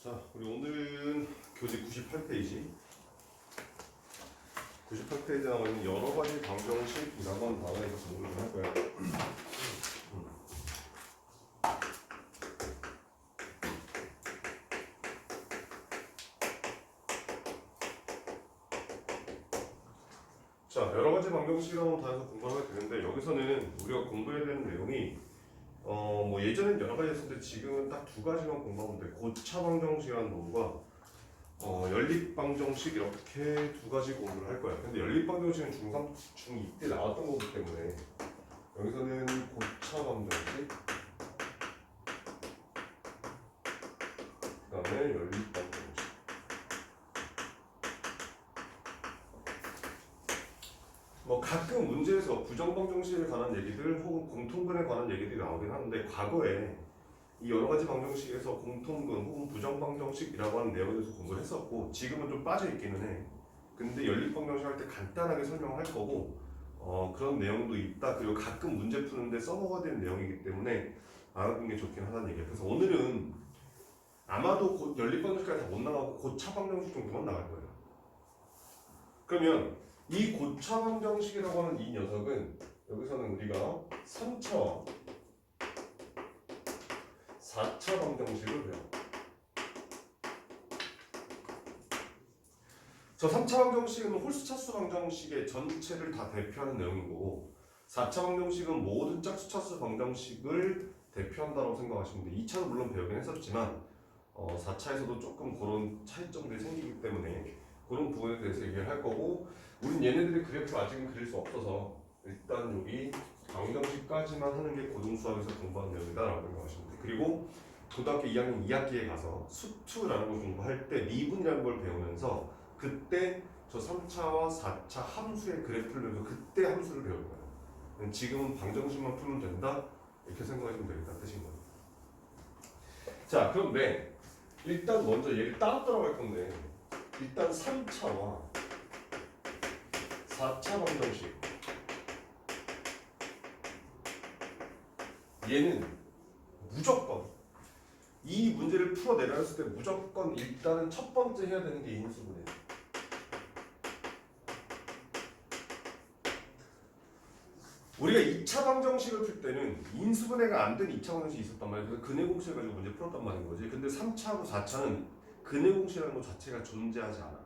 자, 우리 오늘은 교재 98페이지. 98페이지에 나와 있는 여러 가지 방정식이라고 하는 단어에서 공부를 할 거야. 자, 여러 가지 방정식이라고 단어에서 공부를 하게 되는데, 여기서는 우리가 공부해야 되는 내용이 뭐 예전엔 여러 가지 했었는데 지금은 딱 두 가지만 공부하면 돼. 고차 방정식이라는 놈과 연립 방정식 이렇게 두 가지 공부를 할 거야. 근데 연립 방정식은 중3, 중2 때 나왔던 거기 때문에 여기서는 고차 방정식, 그 다음에 연립 방정식. 뭐 가끔 문제에서 부정 방정식에 관한 얘기들 혹은 공통근에 관한 얘기들이 나오긴 하는데, 과거에 이 여러 가지 방정식에서 공통근 혹은 부정 방정식이라고 하는 내용에 대해서 공부를 했었고, 지금은 좀 빠져 있기는 해. 근데 연립 방정식 할 때 간단하게 설명할 거고, 그런 내용도 있다. 그리고 가끔 문제 푸는데 써먹어야 되는 내용이기 때문에 알아두는 게 좋긴 하다는 얘기야. 그래서 오늘은 아마도 연립 방정식까지 다 못 나가고 고차 방정식 정도만 나갈 거예요. 그러면 이 고차 방정식이라고 하는 이 녀석은 여기서는 우리가 3차와 4차 방정식을 배워. 저 3차 방정식은 홀수차수 방정식의 전체를 다 대표하는 내용인 거고, 4차 방정식은 모든 짝수차수 방정식을 대표한다고 생각하시면 돼요. 2차도 물론 배우긴 했었지만 4차에서도 조금 그런 차이점들이 생기기 때문에 그런 부분에 대해서 얘기를 할 거고, 우린 얘네들의 그래프를 아직은 그릴 수 없어서 일단 여기 방정식까지만 하는 게 고등수학에서 공부하는 내용이다라고 생각하시면 돼요. 그리고 고등학교 2학년 2학기에 가서 수투라는 걸 공부할 때 미분이라는 걸 배우면서 그때 저 3차와 4차 함수의 그래프를 배우면서 그때 함수를 배울 거예요. 지금은 방정식만 풀면 된다 이렇게 생각하시면 되겠다 뜻인 거예요. 자, 그런데 일단 먼저 얘를 따로 할 건데, 일단 3차와 4차 방정식, 얘는 무조건 이 문제를 풀어내렸을 때 무조건 일단은 첫 번째 해야 되는 게 인수분해. 우리가 2차 방정식을 풀 때는 인수분해가 안 된 2차 방정식이 있었단 말이야. 그래서 근해 공식을 가지고 문제 풀었단 말인 거지. 근데 3차하고 4차는 근해 공식이라는 것 자체가 존재하지 않아.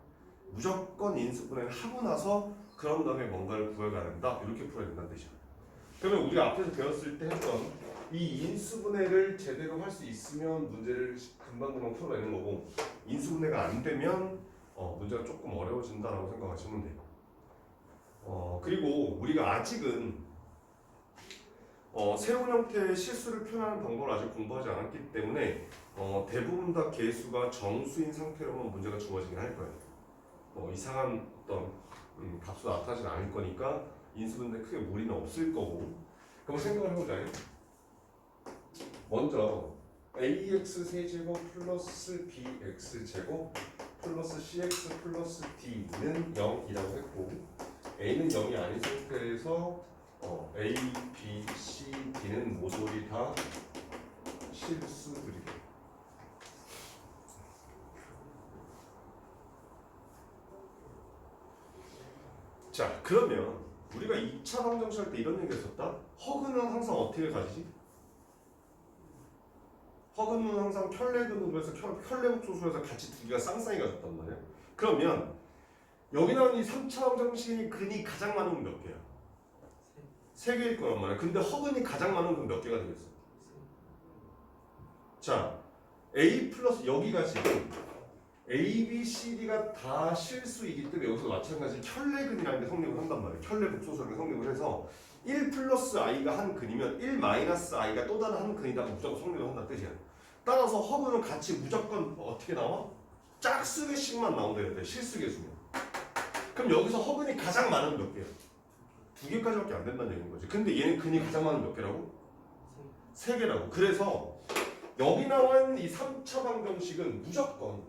무조건 인수분해를 하고 나서 그런 다음에 뭔가를 구해가야 된다. 이렇게 풀어야 된다는 뜻이야. 그러면 우리가 앞에서 배웠을 때 했던 이 인수분해를 제대로 할 수 있으면 문제를 금방금방 풀어내는 거고, 인수분해가 안 되면 문제가 조금 어려워진다라고 생각하시면 돼요. 그리고 우리가 아직은 새로운 형태의 실수를 표현하는 방법을 아직 공부하지 않았기 때문에 대부분 다 개수가 정수인 상태로만 문제가 주어지긴 할 거예요. 이상한 어떤 값도 나타나지 않을 거니까 인수분해 크게 무리는 없을 거고. 그럼 생각을 해보자. 먼저 ax 세제곱 플러스 bx 제곱 플러스 cx 플러스 d는 0이라고 했고, a는 0이 아닌 상태에서 a, b, c, d는 모조리 다 실수들이다. 자, 그러면 우리가 2차 방정식 할 때 이런 얘기 했었다. 허근은 항상 어떻게 가지지? 허근은 항상 켤레근으로 해서 켤레복소수에서 같이 두 개가 쌍쌍이 가졌단 말이야. 그러면 여기 나온 이 3차 방정식이 근이 가장 많은 건 몇 개야? 3개일 거란 말이야. 근데 허근이 가장 많은 건 몇 개가 되겠어? 자, A 플러스 여기가 지금 A, B, C, D가 다 실수이기 때문에 여기서 마찬가지 켤레근이라는 게 성립을 한단 말이에요. 켤레복소수라는 게 성립을 해서 1 플러스 i가 한 근이면 1 마이너스 i가 또 다른 한 근이다 무조건 성립을 한다는 뜻이야. 따라서 허근은 같이 무조건 어떻게 나와? 짝수 개씩만 나온다는데 실수 개수면. 그럼 여기서 허근이 가장 많은 몇 개야? 2개까지밖에 안 된다는 얘기인 거지. 근데 얘는 근이 가장 많은 몇 개라고? 3개라고. 그래서 여기 나와 있는 이 3차 방정식은 무조건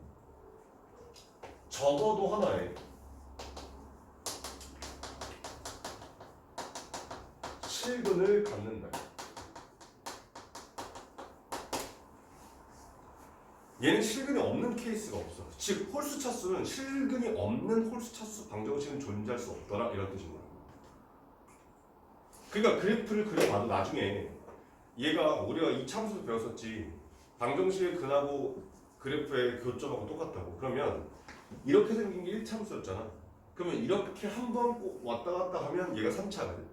적어도 하나에 실근을 갖는다. 얘는 실근이 없는 케이스가 없어. 즉 홀수 차수는 실근이 없는 홀수 차수 방정식은 존재할 수 없더라 이런 뜻입니다. 그러니까 그래프를 그려봐도 나중에 얘가 우리가 이 참수 배웠었지. 방정식의 근하고 그래프의 교점하고 똑같다고. 그러면 이렇게 생긴 게 1참수였잖아. 그러면 이렇게 한 번 왔다 갔다 하면 얘가 3차거든.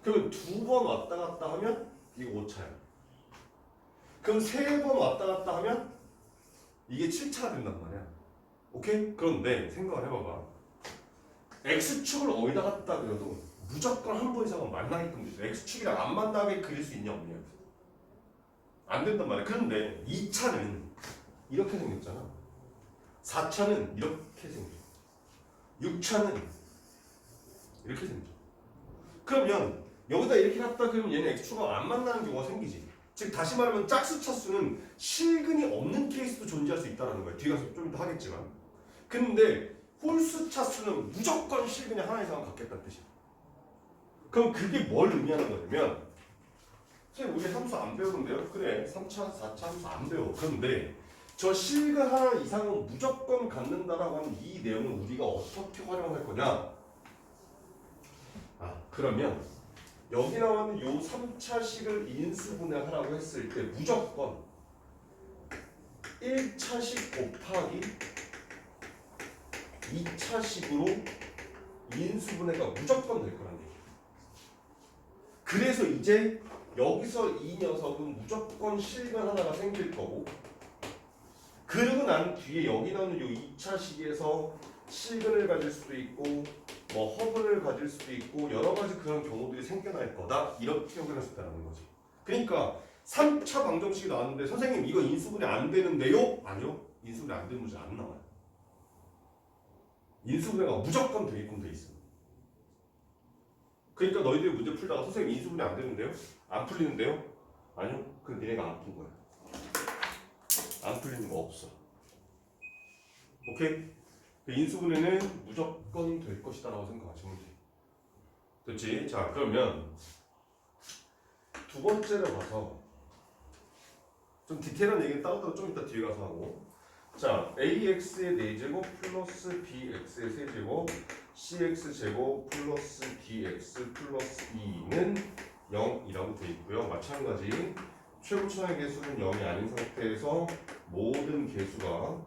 그러면 두 번 왔다 갔다 하면 이거 5차야. 그럼 세 번 왔다 갔다 하면 이게 7차가 된단 말이야. 오케이? 그런데 생각을 해봐봐. X축을 어디다 갖다 그려도 무조건 한 번 이상은 만나게끔 돼 있어. X축이랑 안 만나게 그릴 수 있냐 없냐. 안 된단 말이야. 그런데 2차는 이렇게 생겼잖아. 4차는 이렇게 생겨. 6차는 이렇게 생겨. 그러면 여기다 이렇게 갖다 그러면 얘는 X축과 안 만나는 경우가 생기지. 즉 다시 말하면 짝수 차수는 실근이 없는 케이스도 존재할 수 있다는 거야. 뒤에 가서 좀 이따 하겠지만. 근데 홀수 차수는 무조건 실근이 하나 이상은 갖겠다는 뜻이야. 그럼 그게 뭘 의미하는 거냐면 선생님 우리 함수 안 배우는데요? 그래 3차, 4차 함수 안 배워. 그런데 저 실근 하나 이상은 무조건 갖는다라고 하는 이 내용을 우리가 어떻게 활용할 거냐? 그러면 여기 나오는 요 3차식을 인수분해하라고 했을 때 무조건 1차식 곱하기 2차식으로 인수분해가 무조건 될 거란 얘기예요. 그래서 이제 여기서 이 녀석은 무조건 실근 하나가 생길 거고 그러고 난 뒤에 여기 나오는 요 2차식에서 실근을 가질 수도 있고 뭐 허분을 가질 수도 있고 여러 가지 그런 경우들이 생겨날 거다 이렇게 확인할 수 있다는 거지. 그러니까 3차 방정식이 나왔는데 선생님 이거 인수분해 안 되는데요? 아니요. 인수분해 안 되는 문제 안 나와요. 인수분해가 무조건 되게끔 돼 있어. 그러니까 너희들이 문제 풀다가 선생님 인수분해 안 되는데요? 안 풀리는데요? 아니요. 그럼 니네가 안 푼 거야. 안 풀리는 거 없어. 오케이? 인수분해는 무조건 될 것이다 라고 생각하시면 돼. 됐지? 자 그러면 두 번째로 가서 좀 디테일한 얘기는 따로따로 좀 이따 뒤에 가서 하고 자 AX의 4제곱 플러스 BX의 3제곱 CX제곱 플러스 DX 플러스 2는 0이라고 되어 있고요. 마찬가지 최고차의 개수는 0이 아닌 상태에서 모든 개수가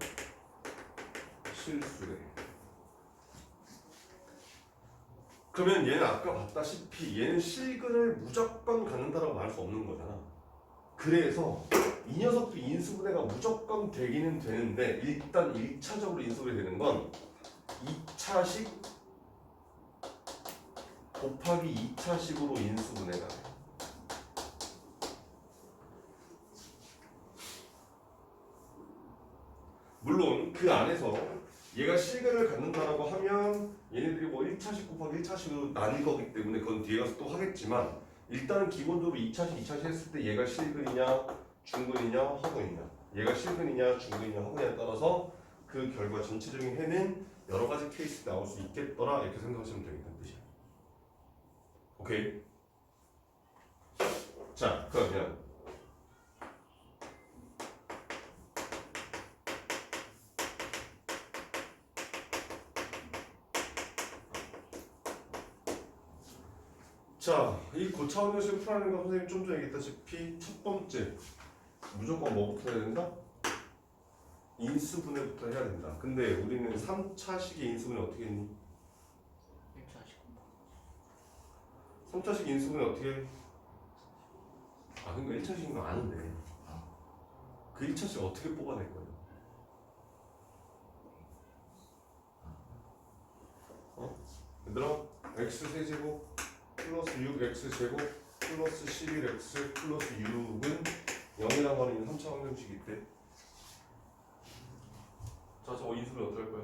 실수래. 그러면 얘는 아까 봤다시피 얘는 실근을 무조건 갖는다라고 말할 수 없는 거잖아. 그래서 이 녀석도 인수분해가 무조건 되기는 되는데 일단 1차적으로 인수분해 되는 건 2차식 곱하기 2차식으로 인수분해가 돼. 물론 그 안에서 얘가 실근을 갖는다라고 하면 얘네들이 뭐 1차식 곱하기 1차식으로 나뉠 거기 때문에 그건 뒤에 가서 또 하겠지만 일단은 기본적으로 2차식, 2차식 했을 때 얘가 실근이냐 중근이냐 허근이냐 얘가 실근이냐 중근이냐 허근이냐에 따라서 그 결과 전체적인 해는 여러 가지 케이스 나올 수 있겠더라 이렇게 생각하시면 되겠다는 뜻이야. 오케이? 자 그러면 자, 이 고차원 형식을 풀어내는 건 선생님 좀 전에 얘기했다시피 첫 번째 무조건 뭐부터 해야 된다? 인수분해부터 해야 된다. 근데 우리는 3차식의 인수분해 어떻게 했니? 3차식 인수분해 어떻게 해? 그러니까 1차식인 거 아는데 그 1차식 어떻게 뽑아낼 거야? 얘들아 x 세제곱 플러스 6x제곱 플러스 11x 플러스 6은 0이라고 하는 3차 방정식이 있대. 자, 저거 인수분해 어떻게 할 거야?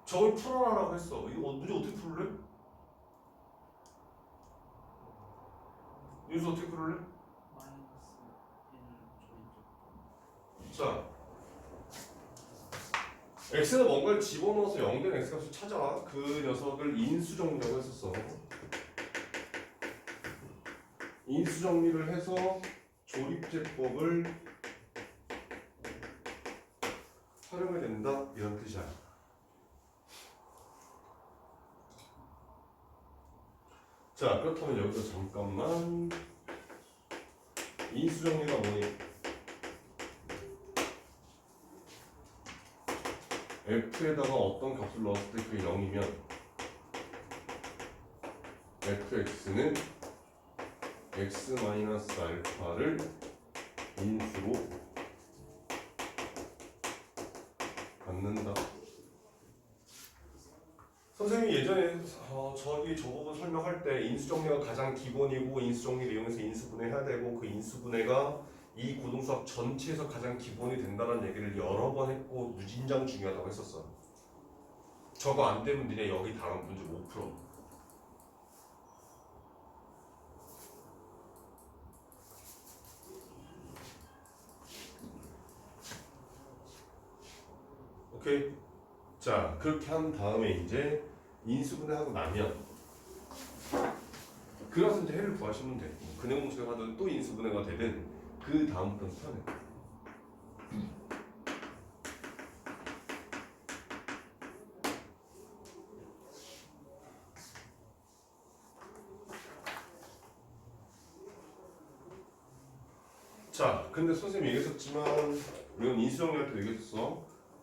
저걸 풀어라라고 했어. 이거 문제 어떻게 풀을래? 윤수 어떻게 풀을래? 자, x는 뭔가를 집어넣어서 0된 x값을 찾아. 그 녀석을 인수정리라고 했었어. 인수 정리를 해서 조립제법을 활용해야 된다 이런 뜻이야. 자, 그렇다면 여기서 잠깐만 인수 정리가 뭐니? f에다가 어떤 값을 넣었을 때 그게 0이면 fx는 x-알파를 인수로 갖는다. 선생님이 예전에 저 부분 설명할 때 인수정리가 가장 기본이고 인수정리를 이용해서 인수분해해야 되고 그 인수분해가 이 고등수학 전체에서 가장 기본이 된다는 얘기를 여러 번 했고 무진장 중요하다고 했었어. 저거 안 되면 니네 여기 다음 문제 못 풀어. 오케이? 자, 그렇게 한 다음에 이제 인수분해하고 나면 그래서 이제 해를 구하시면 돼. 근해 공식을 하든 또 인수분해가 되든 그 다음부터는 편해. 자, 근데 선생님이 얘기했었지만 이건 인수정리할 때도 얘기했었어.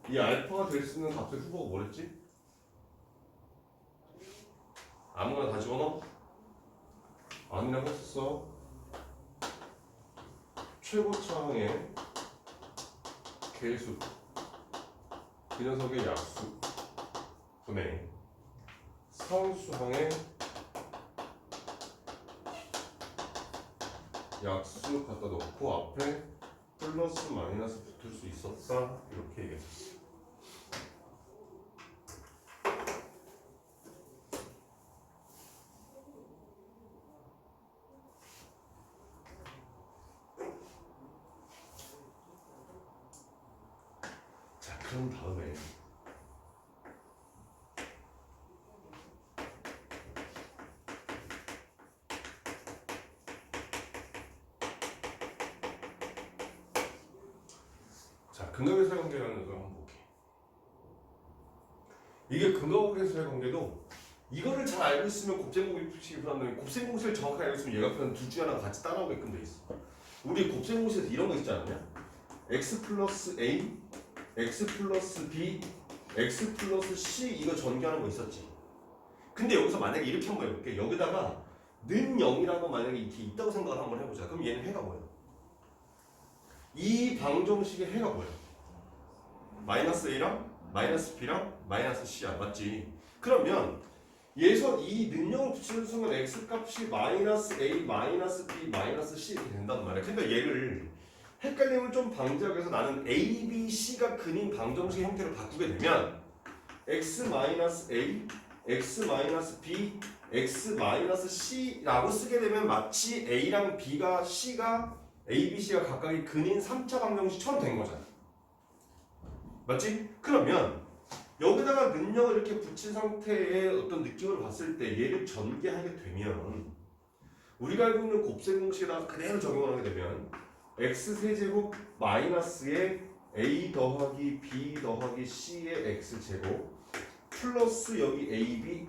이 알파가 될 수 있는 값의 후보가 뭐랬지? 아무거나 다 집어넣어? 아니라고 했었어. 최고차항의 계수 그 녀석의 약수 분의 상수항의 약수 갖다 놓고 앞에 플러스 마이너스 붙을 수 있었다 이렇게 얘기했었어. 자, 그런 다음에 근각계수의 관계라는 걸 한번 볼게. 이게 근각계수의 관계도 이거를 잘 알고 있으면 곱셈공식이 풀었는데 곱셈공식을 정확하게 알고 있으면 얘가 풀었는 둘 중에 하나가 같이 따라오게끔 돼 있어. 우리 곱셈공식에서 이런 거 있지 않았냐? x 플러스 a, x 플러스 b, x 플러스 c 이거 전개하는 거 있었지. 근데 여기서 만약에 이렇게 한번 해볼게. 여기다가 는 0이라는 거 만약에 이렇게 있다고 생각을 한번 해보자. 그럼 얘는 해가 뭐야? 이 방정식의 해가 뭐야? 마이너스 a랑 마이너스 b랑 마이너스 c야. 맞지? 그러면 얘에서 이 능력을 붙이는 순간 x 값이 마이너스 a, 마이너스 b, 마이너스 c 이렇게 된단 말이야. 근데 얘를 헷갈림을 좀 방지하기 위해서 나는 a, b, c가 근인 방정식 형태로 바꾸게 되면 x 마이너스 a, x 마이너스 b, x 마이너스 c라고 쓰게 되면 마치 a랑 b가 c가 a, b, c가 각각이 근인 3차 방정식처럼 된 거잖아. 맞지? 그러면 여기다가 능력을 이렇게 붙인 상태의 어떤 느낌을 봤을 때 얘를 전개하게 되면 우리가 알고 있는 곱셈 공식에다가 그대로 적용을 하게 되면 x세제곱 마이너스의 a 더하기 b 더하기 c의 x제곱 플러스 여기 ab,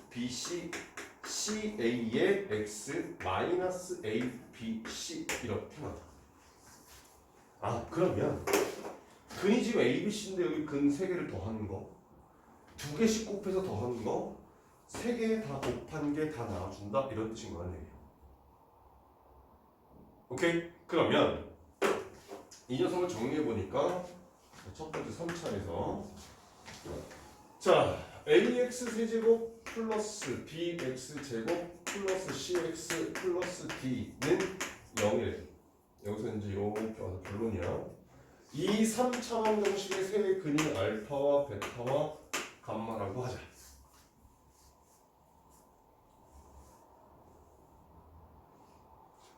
bc, ca의 x 마이너스 a, b, c 이렇게 나와. 아, 그러면 근이 지금 a, b, c인데 여기 근 3개를 더하는 거 2개씩 곱해서 더하는 거 3개 다 곱한 게 다 나와준다 이런 뜻인 거란 얘기예요. 오케이? 그러면 이 녀석을 정리해보니까 첫 번째 3차에서 자 ax 세제곱 플러스 bx 제곱 플러스 cx 플러스 d는 0이래. 여기서 이제 이렇게 와서 결론이야. 이 3차 방정식의 세 근이 알파와 베타와 감마라고 하자.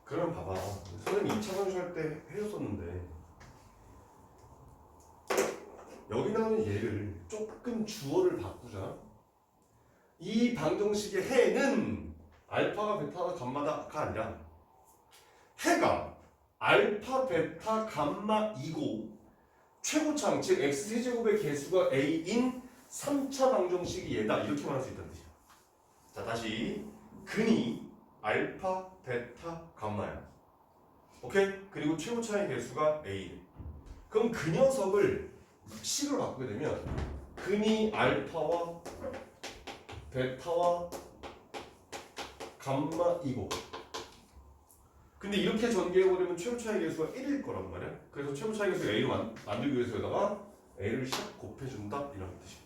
그럼 봐봐. 선생님 2차 방정식 할 때 해줬었는데 여기 나오는 얘를 조금 주어를 바꾸자. 이 방정식의 해는 알파가 베타가 감마다가 아니라 해가 알파, 베타, 감마, 이고 최고차항 즉 x세제곱의 개수가 a인 3차 방정식이 얘다 이렇게 말할 수 있다는 뜻이야. 자 다시 근이 알파, 베타, 감마야. 오케이? 그리고 최고차의 개수가 a. 그럼 그 녀석을 식으로 바꾸게 되면 근이 알파와 베타와 감마이고 근데 이렇게 전개해버리면 최고차의 개수가 1일 거란 말이야. 그래서 최고차의 개수 a로 만들기 위해서 여기다가 a를 샥 곱해준다 이런 뜻이야.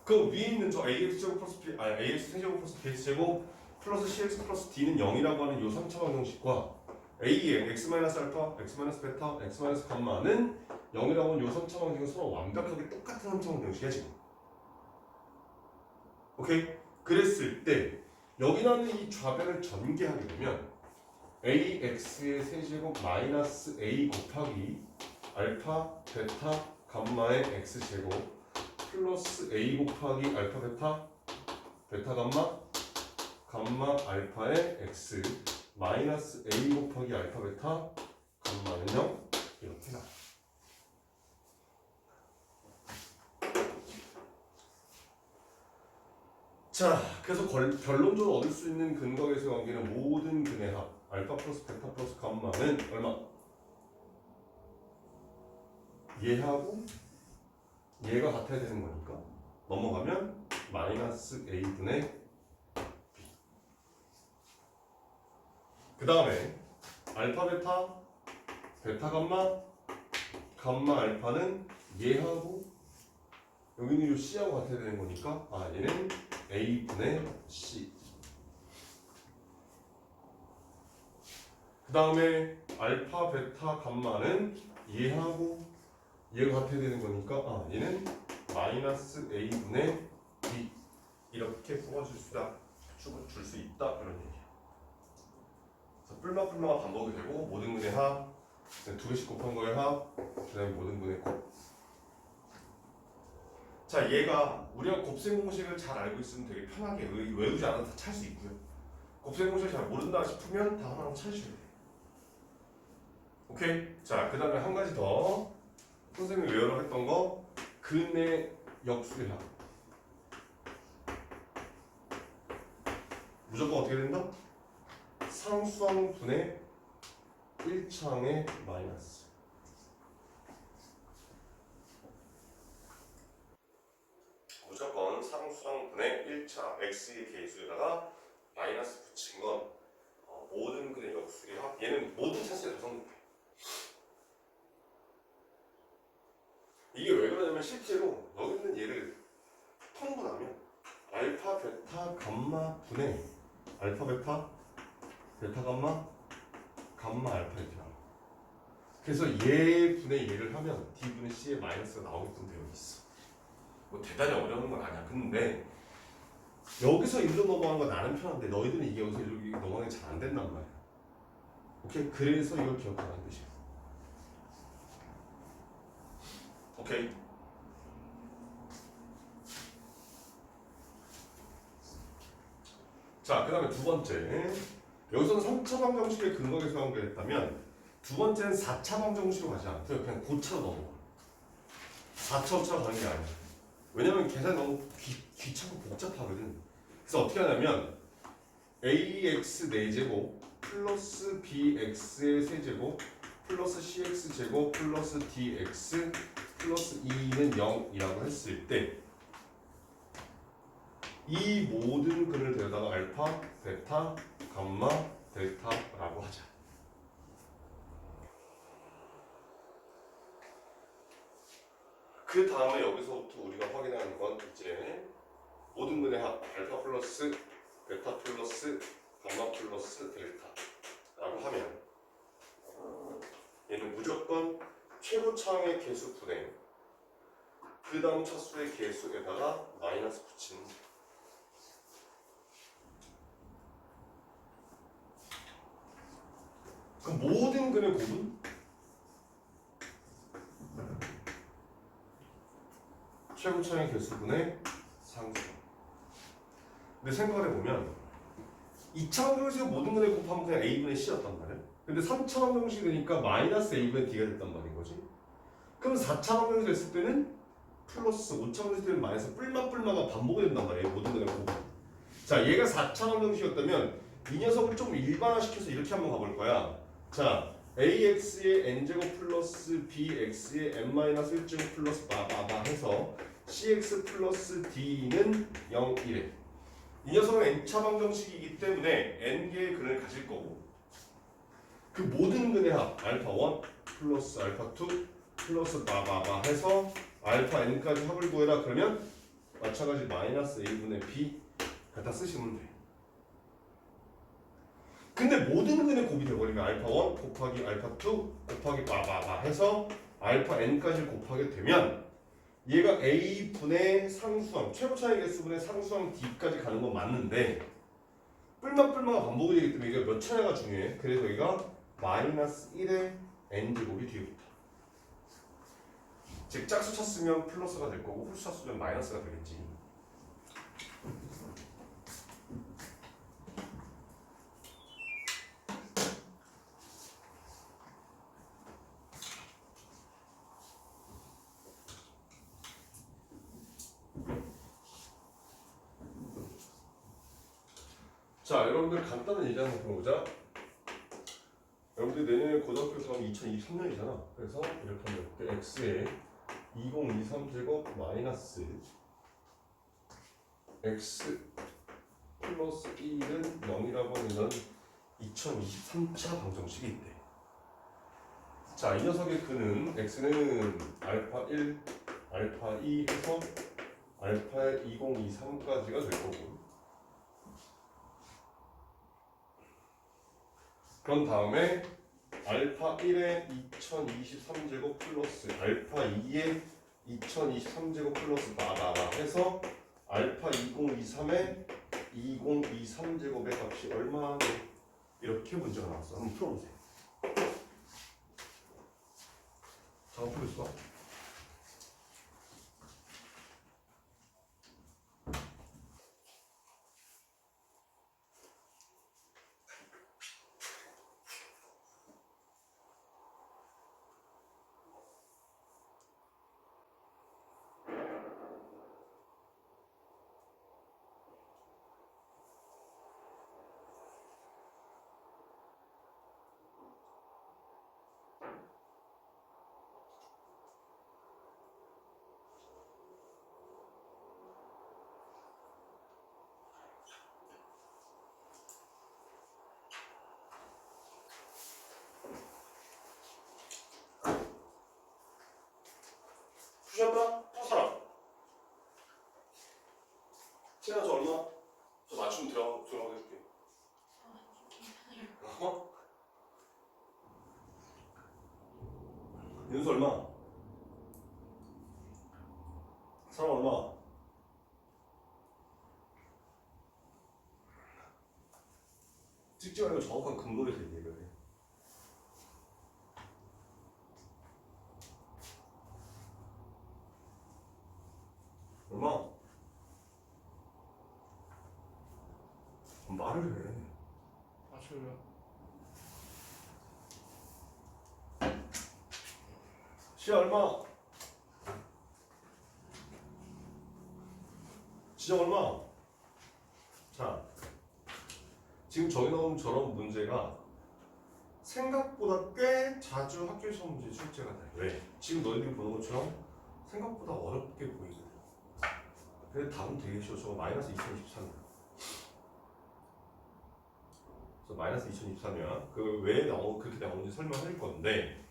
그 위에 있는 저 ax제곱 플러스 b ax 세제곱 플러스 bx제곱 플러스 cx 플러스 d는 0이라고 하는 요 3차 방정식과 a의 x-알파, x-베타, x-감마는 0이라고 하는 요 3차 방정식은 서로 완벽하게 똑같은 3차 방정식이야 지금. 오케이? 그랬을 때 여기 나는 이 좌변을 전개하게 되면 ax의 세제곱 마이너스 a 곱하기 알파, 베타, 감마의 x제곱 플러스 a 곱하기 알파, 베타, 베타, 감마, 감마, 알파의 x 마이너스 a 곱하기 알파, 베타, 감마는 0 이렇게 나와. 자, 그래서 결론적으로 얻을 수 있는 근거계수 관계는 모든 근의 합 알파 플러스 베타 플러스 감마는 얼마? 얘하고 얘가 같아야 되는 거니까 넘어가면 마이너스 a분의 b. 그 다음에 알파 베타, 베타 감마, 감마 알파는 얘하고 여기는 이 c하고 같아야 되는 거니까 얘는 a분의 c. 그 다음에 알파, 베타, 감마는 얘하고 얘가 같아야 되는 거니까 얘는 마이너스 a분의 b 이렇게 뽑아줄 수 있다 이런 얘기야. 그래서 뿔마가 반복이 되고 모든 근의 합, 두 개씩 곱한 거의 합, 그 다음에 모든 근의 곱. 자 얘가 우리가 곱셈 공식을 잘 알고 있으면 되게 편하게 외우지 않아도 다 찰 수 있고요. 곱셈 공식을 잘 모른다 싶으면 다 하나로 찾으셔야 돼요. 오케이? 자 그 다음에 한 가지 더 선생님이 외우라고 했던 거 근의 역수의 합 무조건 어떻게 된다? 상수항분의 1차항의 마이너스. 무조건 상수항분의 1차 x의 개수에다가 마이너스 붙인 건 모든 근의 역수의 합. 얘는 모든 차수에 다 성립해. 이게 왜 그러냐면 실제로 여기 있는 얘를 통분하면 알파, 베타, 감마 분의 알파, 베타, 베타, 감마, 감마, 알파 이렇게 나와. 그래서 얘 분의 얘를 하면 d 분의 c의 마이너스가 나오게끔 되어 있어. 뭐 대단히 어려운 건 아니야. 근데 여기서 일로 넘어가는 건 나는 편한데 너희들은 이게 여기서 일로 넘어가는 게 잘 안 된단 말이야. 오케이? 그래서 이걸 기억하라는 뜻이야. 오케이? 자, 그 다음에 두 번째. 여기서는 3차 방정식의 근거계수 관계했다면 두 번째는 4차 방정식으로 가지 않고요. 그냥 고차로 넘어가. 4차, 5차로 가는 게 아니야. 왜냐면 계산이 너무 귀찮고 복잡하거든. 그래서 어떻게 하냐면 ax 4제곱 플러스 bx의 세제곱 플러스 cx제곱 플러스 dx 플러스 2는 0이라고 했을 때 이 모든 근을 데려다가 알파, 베타, 감마, 델타라고 하자. 그 다음에 여기서부터 우리가 확인하는 건 이제 모든 근의 합 알파 플러스 베타 플러스 감마 플러스 델타라고 하면 얘는 무조건 최고차항의 개수 분의 그 다음 차수의 개수에다가 마이너스 붙이는 거야. 그럼 모든 근의 곱은 최고차항의 개수분의 상수. 근데 생각을 해보면 2차 방정식의 모든 근에 곱하면 그냥 a분의 c였단 말이야. 근데 3차 방정식이 되니까 마이너스 a분의 d가 됐단 말인 거지. 그럼 4차 방정식이 됐을 때는 플러스, 5차 방정식 때는 마이너스, 뿔마가 반복이 된단 말이에요. 모든 근에 곱하면. 자, 얘가 4차 방정식이었다면 이 녀석을 좀 일반화시켜서 이렇게 한번 가볼 거야. 자, ax의 n제곱 플러스 bx의 n-1제곱 플러스 바바바 해서 cx 플러스 d는 0, 1에 이 녀석은 n차 방정식이기 때문에 n개의 근을 가질 거고 그 모든 근의 합 알파 1 플러스 알파 2 플러스 바바바 해서 알파 n까지 합을 구해라. 그러면 마찬가지 마이너스 a분의 b 갖다 쓰시면 돼. 근데 모든 근의 곱이 되어버리면 알파 1 곱하기 알파 2 곱하기 바바바 해서 알파 n까지 곱하게 되면 얘가 a분의 상수항 최고 차이 개수분의 상수항 d까지 가는 건 맞는데 뿔마가 반복이 되기 때문에 이게 몇 차례가 중요해. 그래서 여기가 마이너스 1의 n제곱이 뒤에 붙어. 즉 짝수 쳤으면 플러스가 될 거고 홀수 쳤으면 마이너스가 되겠지. 자, 여러분들 간단한 예제 한번 보자. 여러분들 내년에 고등학교 가면 2023년이잖아. 그래서 이렇게 하면 돼. x에 2023제곱 마이너스 x 플러스 1은 0이라고 하면 2023차 방정식이 있대. 자, 이 녀석의 근은 x는 알파 1, 알파 2 해서 알파 2023까지가 될 거고 그런 다음에 알파 1의 2023제곱 플러스 알파 2의 2023제곱 플러스 바바바 해서 알파 2023의 2023제곱의 값이 얼마나 이렇게 문제가 나왔어. 한번 풀어보세요. 잠깐 풀어볼까? 푸셨나? 푸사람. 채나 저 얼마? 저 맞춤 들어가게 해줄게. 어? 윤수 얼마? 사람 얼마? 찍지 말고 정확한 근거를 얘기를 해. 얼마? 말을 해. 맞춰요. 시야 얼마? 지정 얼마? 자, 지금 저기 나온 저런 문제가 생각보다 꽤 자주 학교 시험 문제 출제가 돼. 왜? 지금 너희들이 보는 것처럼 생각보다 어렵게 보이거든. 근데 답은 되게 쉬워. 저거 마이너스 2023이야. 그래서 마이너스 2023이야. 그 왜 그렇게 나오는지 설명할 건데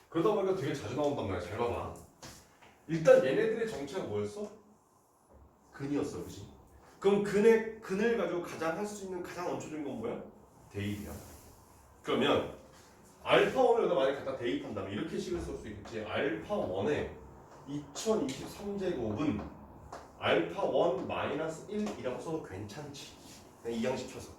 그러다 보니까 되게 자주 나온단 말이야. 잘 봐봐. 일단 얘네들의 정체가 뭐였어? 근이었어, 그지? 그럼 근을 가지고 가장 할 수 있는 가장 원초적인 건 뭐야? 대입이야. 그러면 알파 1을 여기다 만약에 갖다 대입한다면 이렇게 식을 쓸 수 있겠지. 알파 1의 2023제곱은 알파 1 마이너스 1이라고 써도 괜찮지. 그냥 이항시켜서.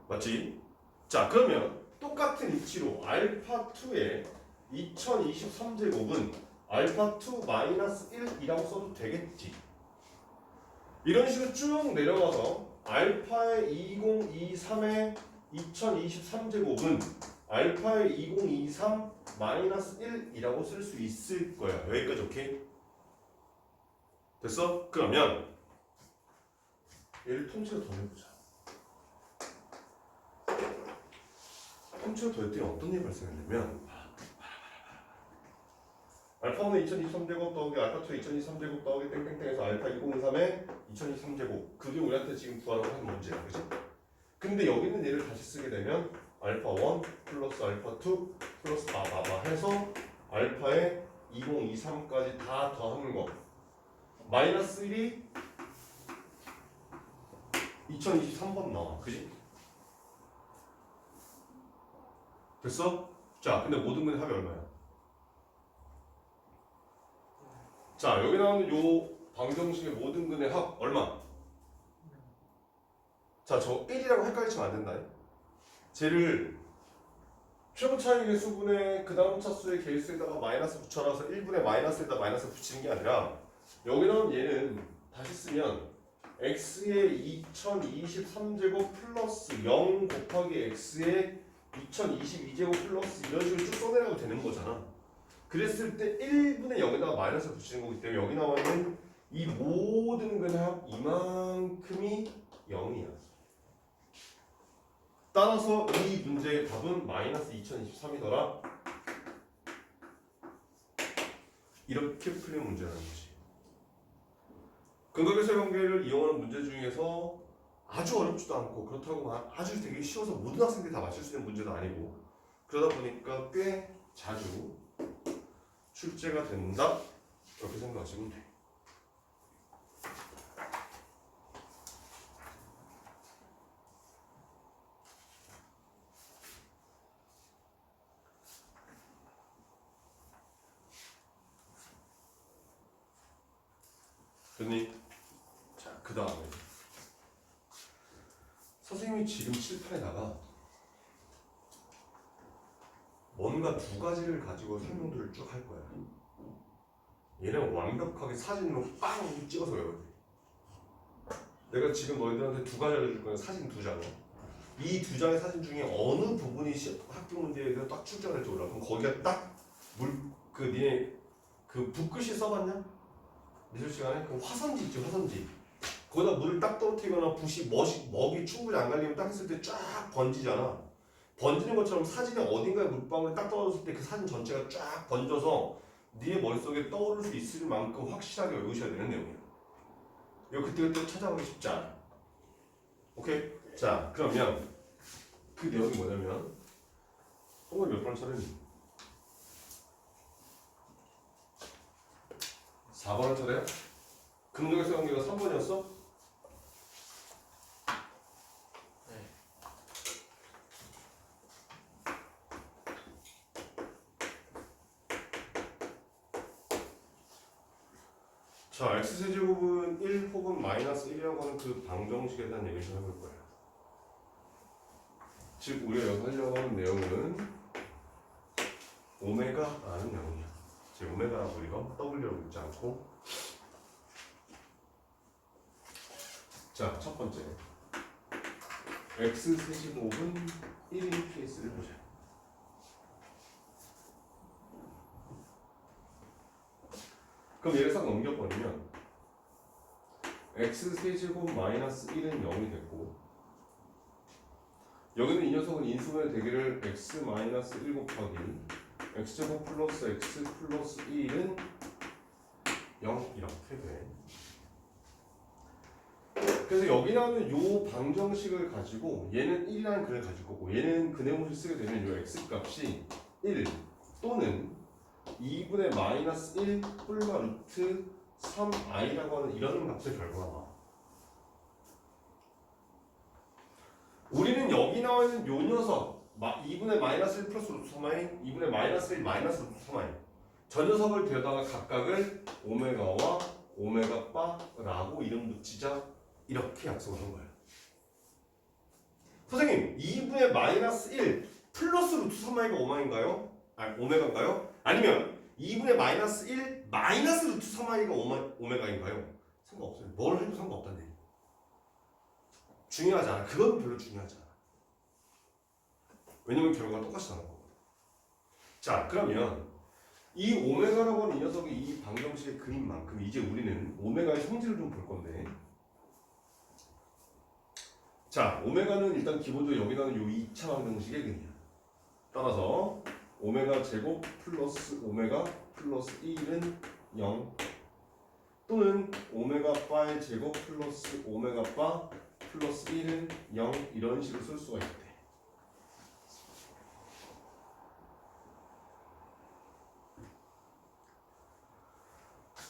맞지? 자, 그러면 똑같은 이치로 알파 2의 2023제곱은 알파 2 마이너스 1이라고 써도 되겠지. 이런 식으로 쭉 내려가서 알파의 2023의 2023제곱은 알파의 2023 마이너스 1이라고 쓸 수 있을 거야. 여기까지 오케이? 됐어? 그러면 얘를 통째로 더해보자. 통째로 더했더니 어떤 일이 발생했냐면 알파1은 2023제곱 더하기 알파2 2023제곱 더하기 땡땡땡에서 알파 2023의 2023제곱 그게 우리한테 지금 구하라고 하는 문제야. 그치? 근데 여기 있는 얘를 다시 쓰게 되면 알파1 플러스 알파2 플러스 바바바 해서 알파의 2023까지 다 더하는 거 마이너스 1이 2023번 나와. 그지? 됐어? 자, 근데 모든 근의 합이 얼마야? 자, 여기 나오는 요 방정식의 모든 근의 합 얼마? 자, 저 1이라고 헷갈리시면 안 된다. 쟤를 최고 차이의 수분의 그 다음 차수의 개수에다가 마이너스 붙여놔서 1분의 마이너스에다 마이너스 붙이는 게 아니라 여기 나온 얘는 다시 쓰면 x의 2023제곱 플러스 0 곱하기 x의 2022제곱 플러스 이런 식으로 쭉 써내려도 되는 거잖아. 그랬을 때 1분의 0에다가 마이너스 붙이는 거기 때문에 여기 나와 있는 이 모든 근의 합 이만큼이 0이야. 따라서 이 문제의 답은 마이너스 2023이더라. 이렇게 풀린 문제라는 거지. 근각계수의 관계를 이용하는 문제 중에서 아주 어렵지도 않고 그렇다고 아주 되게 쉬워서 모든 학생들이 다 맞출 수 있는 문제도 아니고 그러다 보니까 꽤 자주 출제가 된다. 이렇게 생각하시면 돼. 됐니? 자, 그 다음에 선생님이 지금 칠판에다가 뭔가 두 가지를 가지고 설명들을 쭉 할 거야. 얘는 완벽하게 사진으로 빵 찍어서 외워야 돼. 내가 지금 너희들한테 두 가지 알려줄 거야. 사진 두 장. 이 두 장의 사진 중에 어느 부분이 학교 문제에 대해서 딱 출제가 될지 몰라. 그럼 거기가 딱 니네 그 붓글씨 써봤냐? 미술 시간에 그 화선지 있지, 화선지. 거기다 물을 딱 떨어뜨리거나 붓이 먹이 충분히 안 갈리면 딱 했을 때 쫙 번지잖아. 번지는 것처럼 사진의 어딘가에 물방울이 딱 떨어졌을 때 그 사진 전체가 쫙 번져서 네 머릿속에 떠오를 수 있을 만큼 확실하게 외우셔야 되는 내용이야. 이거 그때그때 찾아보기 쉽지 않아. 오케이? 자, 그러면 그 내용이 뭐냐면 오늘 몇 번 차례니? 4번을 차례야? 근각계수의 관계가 3번이었어? 네. 자, x세제곱은 1 혹은 마이너스 1이라고 하는 그 방정식에 대한 얘기를 좀 해볼 거예요. 즉, 우리가 여기서 하려고 하는 내용은 오메가라는 내용이야. 즉, 오메가라고 이거 W라고 읽지 않고. 자, 첫 번째. x세제곱은 1인 케이스를 보자. 그럼 얘를 싹 넘겨버리면 x세제곱 마이너스 1은 0이 됐고 여기는 이 녀석은 인수분해 대기를 x 마이너스 1 곱하기 x제곱 플러스 x 플러스 1은 0 이렇게 돼. 그래서 여기 나오는 요 방정식을 가지고 얘는 1이라는 근을 가질 거고 얘는 근의 모습을 쓰게 되면 요 x 값이 1 또는 2분의 마이너스 1 뿔마 루트 3i라고 하는 이런 값의 결과가 나와. 우리는 여기 나와 있는 요 녀석 2분의 마이너스 1 플러스 루트 3i 2분의 마이너스 1 마이너스 루트 3i 저 녀석을 데려다가 각각을 오메가와 오메가 바라고 이름 붙이자 이렇게 약속을 한 거예요. 선생님 2분의 마이너스 1 플러스 루트 3i가 오메가인가요? 아니면 2분의 마이너스 1 마이너스 루트 3i가 오메가인가요? 상관없어요. 뭘 해도 상관없다는 얘기. 중요하지 않아. 그건 별로 중요하지 않아. 왜냐면 결과가 똑같이 나올 거거든. 자, 그러면 이 오메가라고 하는 이 녀석의 이 방정식의 그림만큼 이제 우리는 오메가의 성질을 좀 볼 건데, 자, 오메가는 일단 기본적으로 여기 나오는 이 2차 방정식의 근이야. 따라서 오메가 제곱 플러스 오메가 플러스 1은 0 또는 오메가 바의 제곱 플러스 오메가 바 플러스 1은 0 이런 식으로 쓸 수가 있대.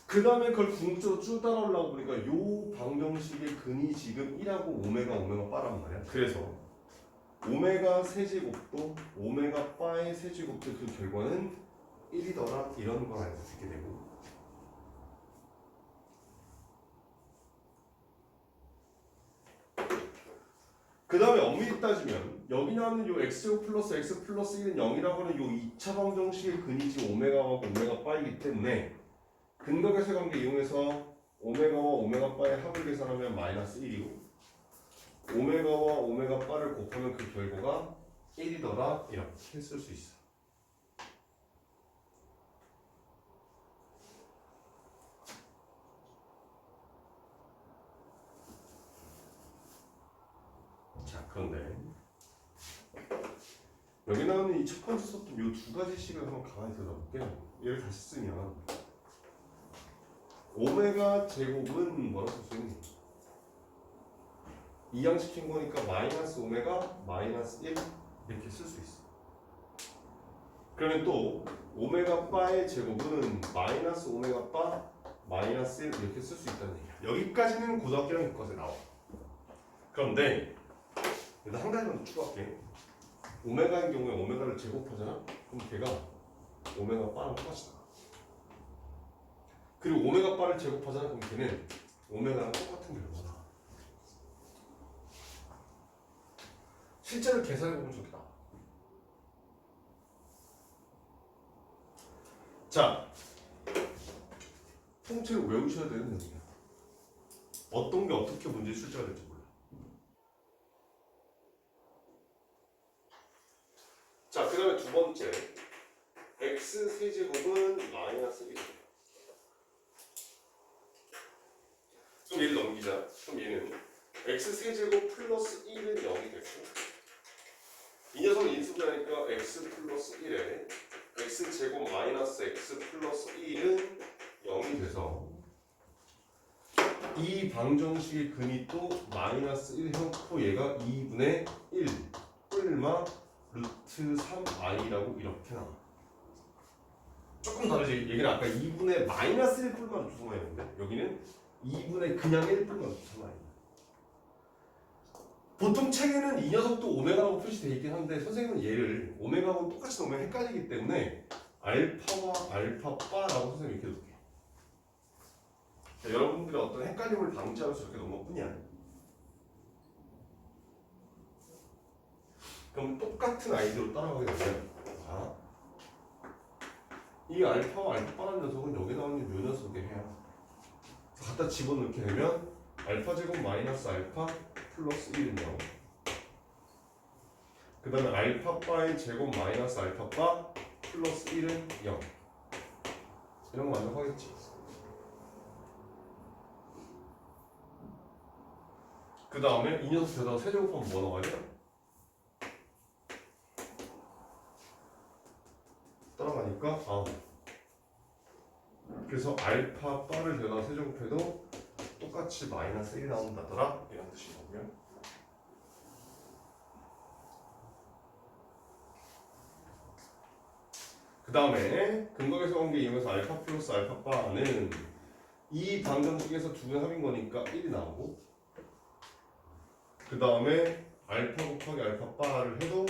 그 다음에 그걸 궁극적으로 쭉 따라오려고 보니까 요 방정식의 근이 지금 1하고 오메가 바란 말이야. 그래서 오메가 세제곱도 오메가 바의 세제곱도 그 결과는 1이더라 이런 걸 알고 있게 되고, 그 다음에 엄밀히 따지면 여기 나오는 요 x제곱 플러스 x 플러스 1은 0이라고 하는 요 2차 방정식의 근이 지금 오메가하고 오메가 바이기 때문에 근각의 관계 이용해서 오메가와 오메가 바의 합을 계산하면 마이너스 1이고 오메가와 오메가 바를 곱하면 그 결과가 1이더라 이렇게 쓸 수 있어. 자, 그런데 여기 나오는 이 첫 번째 썼던 이 두 가지 식을 한번 가만히 들어볼게요. 얘를 다시 쓰면 오메가 제곱은 뭐라고 쓸 수 있니? 이항시킨 거니까 마이너스 오메가 마이너스 1 이렇게 쓸 수 있어. 그러면 또 오메가 바의 제곱은 마이너스 오메가 바 마이너스 1 이렇게 쓸 수 있다는 얘기야. 여기까지는 고등학교랑 교과서에 나와. 그런데 일단 한 가지만 더 추가할게. 오메가인 경우에 오메가를 제곱하잖아? 그럼 걔가 오메가 바랑 똑같이 나와. 그리고 오메가 바를 제곱하잖아? 그럼 걔는 오메가랑 똑같은 결과가 나와. 실제로 계산해보면 저렇게 나와. 자, 통째로 외우셔야 되는 내용이야. 어떤 게 어떻게 문제 출제가 될지 몰라. 자, 그 다음에 두 번째 x 세제곱은 마이너스 1이에요. 그럼 얘를 넘기자. 그럼 얘는 x 세제곱 플러스 1은 0이 되고 이 녀석은 인수분해하니까 x 플러스 1에 x 제곱 마이너스 x 플러스 1은 0이 돼서 이 방정식의 근이 또 마이너스 1 해놓고 얘가 2분의 1 뿔마 루트 3i라고 이렇게 나와. 조금 다르지. 얘기는 아까 2분의 마이너스 1 뿔마 루트 3i였는데 여기는 2분의 그냥 1 뿔마 루트 3i. 보통 책에는 이 녀석도 오메가라고 표시되어 있긴 한데 선생님은 얘를 오메가하고 똑같이 넣으면 헷갈리기 때문에 알파와 알파바라고 선생님이 이렇게 놓을게요. 여러분들의 어떤 헷갈림을 방지하면서 이렇게 놓은 것 뿐이야. 그럼 똑같은 아이디어로 따라가게 되면 이 알파와 알파바라는 녀석은 여기 나오는 요 녀석의 해야. 갖다 집어넣게 되면 알파 제곱 마이너스 알파 플러스 1은 0. 그 다음에 알파바의 제곱 마이너스 알파바 플러스 1은 0. 이런 거 완벽하겠지. 그 다음에 이 녀석에다가 세제곱하면 뭐 나와요? 따라가니까 그래서 알파 바를 대다 세제곱해도 똑같이 마이너스 1이 나온다더라 이런 뜻이거든요. 그 다음에 근각에서 관계 이용해서 알파 플러스 알파 바는 이 방정식에서 두 개의 합인 거니까 1이 나오고 그 다음에 알파 곱하기 알파 바를 해도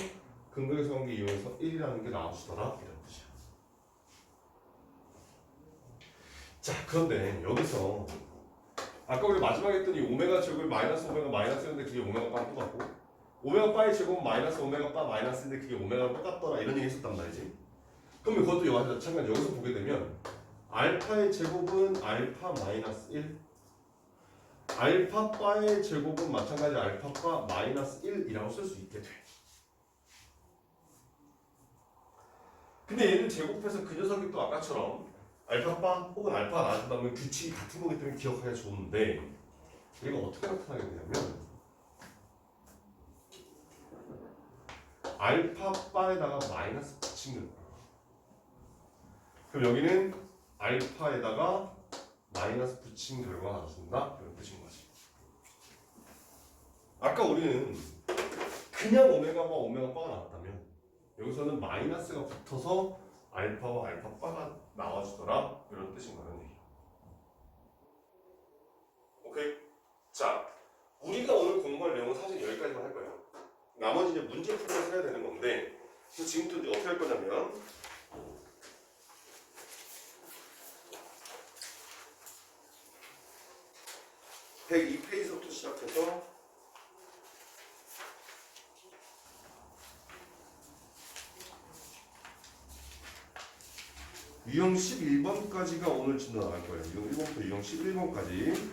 근각에서 관계 이용해서 1이라는 게 나와주더라 이런 뜻이야. 자, 그런데 여기서 아까 우리 마지막에 했더니 오메가 제곱이 마이너스 오메가 마이너스였는데 그게 오메가 바랑 똑같고 오메가 바의 제곱은 마이너스 오메가 바 마이너스인데 그게 오메가랑 똑같더라 이런 얘기 했었단 말이지. 그럼 그것도 마찬가지 여기서 보게 되면 알파의 제곱은 알파 마이너스 1 알파바의 제곱은 마찬가지 알파바 마이너스 1이라고 쓸 수 있게 돼. 근데 얘를 제곱해서 그 녀석이 또 아까처럼 알파바 혹은 알파가 나와준다면 규칙이 같은 거기 때문에 기억하기가 좋은데 얘가 어떻게 나타나게 되냐면 알파바에다가 마이너스 붙인 거야. 그럼 여기는 알파에다가 마이너스 붙인 결과가 나준다 이런 뜻인 거지. 아까 우리는 그냥 오메가바 오메가바가 나왔다면 여기서는 마이너스가 붙어서 알파와 알파바가 나와주더라 이런 뜻인 거라는 얘기야. 오케이? 자, 우리가 오늘 공부할 내용은 사실 여기까지만 할 거예요. 나머지 이제 문제 풀면서 해야 되는 건데 그래서 지금부터 이제 어떻게 할 거냐면 102페이지부터 시작해서 유형 11번까지가 오늘 진도 나갈 거예요. 유형 1번부터 유형 11번까지.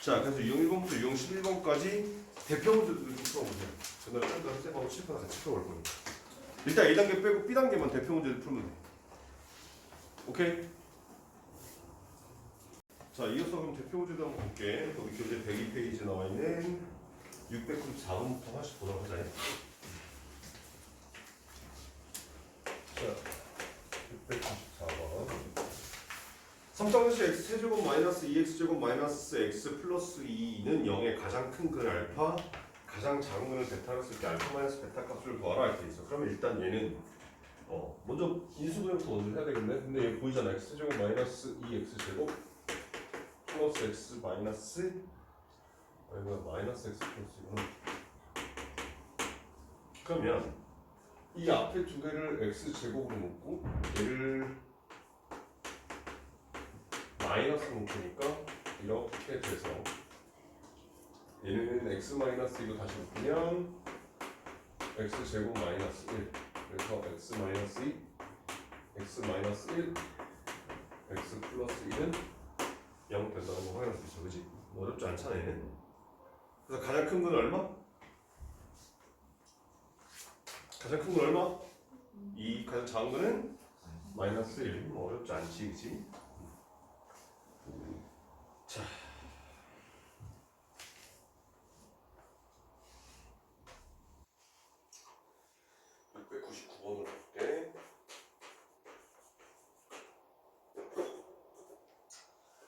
자, 그래서 유형 1번부터 유형 11번까지 대표 문제들을 좀 풀어보세요. 저는 쌤과 쌤하고 칠판에 같이 풀어볼 거니까. 일단 A단계 빼고 B단계만 대표 문제를 풀면 돼. 오케이? 자, 이어서 그럼 대표 문제도 한번 볼게. 거기 교재 102페이지에 나와 있는 694번부터 하나씩 보도록 하자. 자. 694번. 3정식 x 세제곱 마이너스 2x제곱 마이너스 x 플러스 2는 0의 가장 큰 근을 알파, 가장 작은 근을 베타로 쓸 때 알파 마이너스 베타 값을 구하라 이렇게 있어. 그러면 일단 얘는 먼저 인수분해부터 먼저 해야 되겠네. 근데 여기 보이잖아. x제곱 마이너스 2x제곱 플러스 x 마이너스 마이너스 x 플러스 2구나. 그러면 이 앞에 두 개를 x제곱으로 묶고 얘를 마이너스 묶으니까 이렇게 돼서 얘는 x 마이너스 이거 다시 묶으면 x제곱 마이너스 1 그래서 x 마이너스 2 x 마이너스 1 x 플러스 1은 0 된다는 거 확인할 수 있어. 그치? 어렵지 않잖아 얘는. 그래서 가장 큰 건 얼마? 가장 큰 건 얼마? 2. 가장 작은 거는 마이너스 1. 어렵지 않지, 그치? 자. (699번으로) 볼게.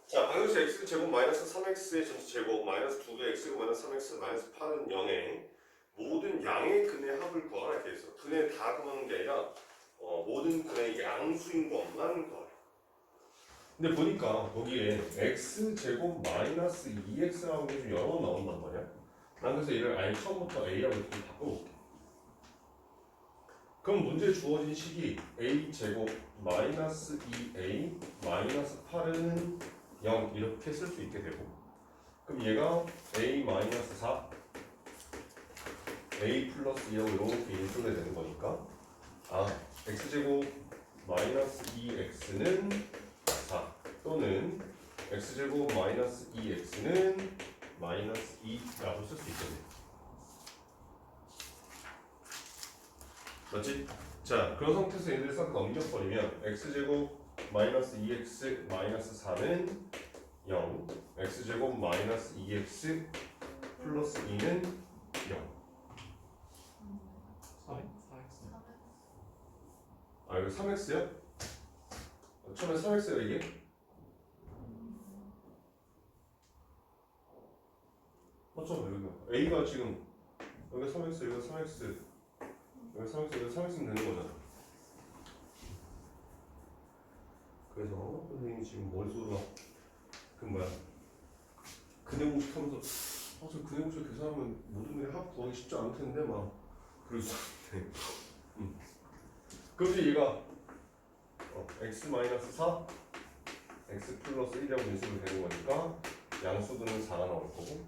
자, 방정식 x제곱 마이너스 3x의 전체 제곱 마이너스 2배 x제곱 마이너스 3x 마이너스 8은 0에 모든 양의 근의 합을 구하라 이렇게 있어. 근의 다 구하는 게 아니라 모든 근의 양수인 것만 구하라. 근데 보니까 거기에 x제곱 마이너스 2x라는 게 좀 여러 번 나온단 말이야. 난 그래서 얘를 아예 처음부터 a라고 이렇게 바꿔볼게. 그럼 문제에 주어진 식이 a제곱 마이너스 2a 마이너스 8은 0 이렇게 쓸 수 있게 되고, 그럼 얘가 a 마이너스 4 a 플러스 2라고 이렇게 인수가 되는 거니까 x제곱 마이너스 2x는 4 또는 x제곱 마이너스 2x는 마이너스 2라고 쓸 수 있겠네. 맞지? 자, 그런 상태에서 얘를 싹 넘겨버리면 x제곱 마이너스 2x 마이너스 4는 0 x제곱 마이너스 2x 플러스 2는 0. 4x. 이거 3x야? 처음에 3x야 이게? 맞죠? 여기가 a가 지금 여기가 3x 여기가 3x 여기 3x 여기 3x면 되는 거잖아. 그래서 선생님이 지금 머릿속으로 근해 공식 하면서 저 근해 공식 계산하면 모든 게 합 구하기 쉽지 않을 텐데 막 그럴 수 있는데 그럼 이제 얘가 x 마이너스 4 x 플러스 1이라고 인수가 되는 거니까 양수분은 4가 나올 거고,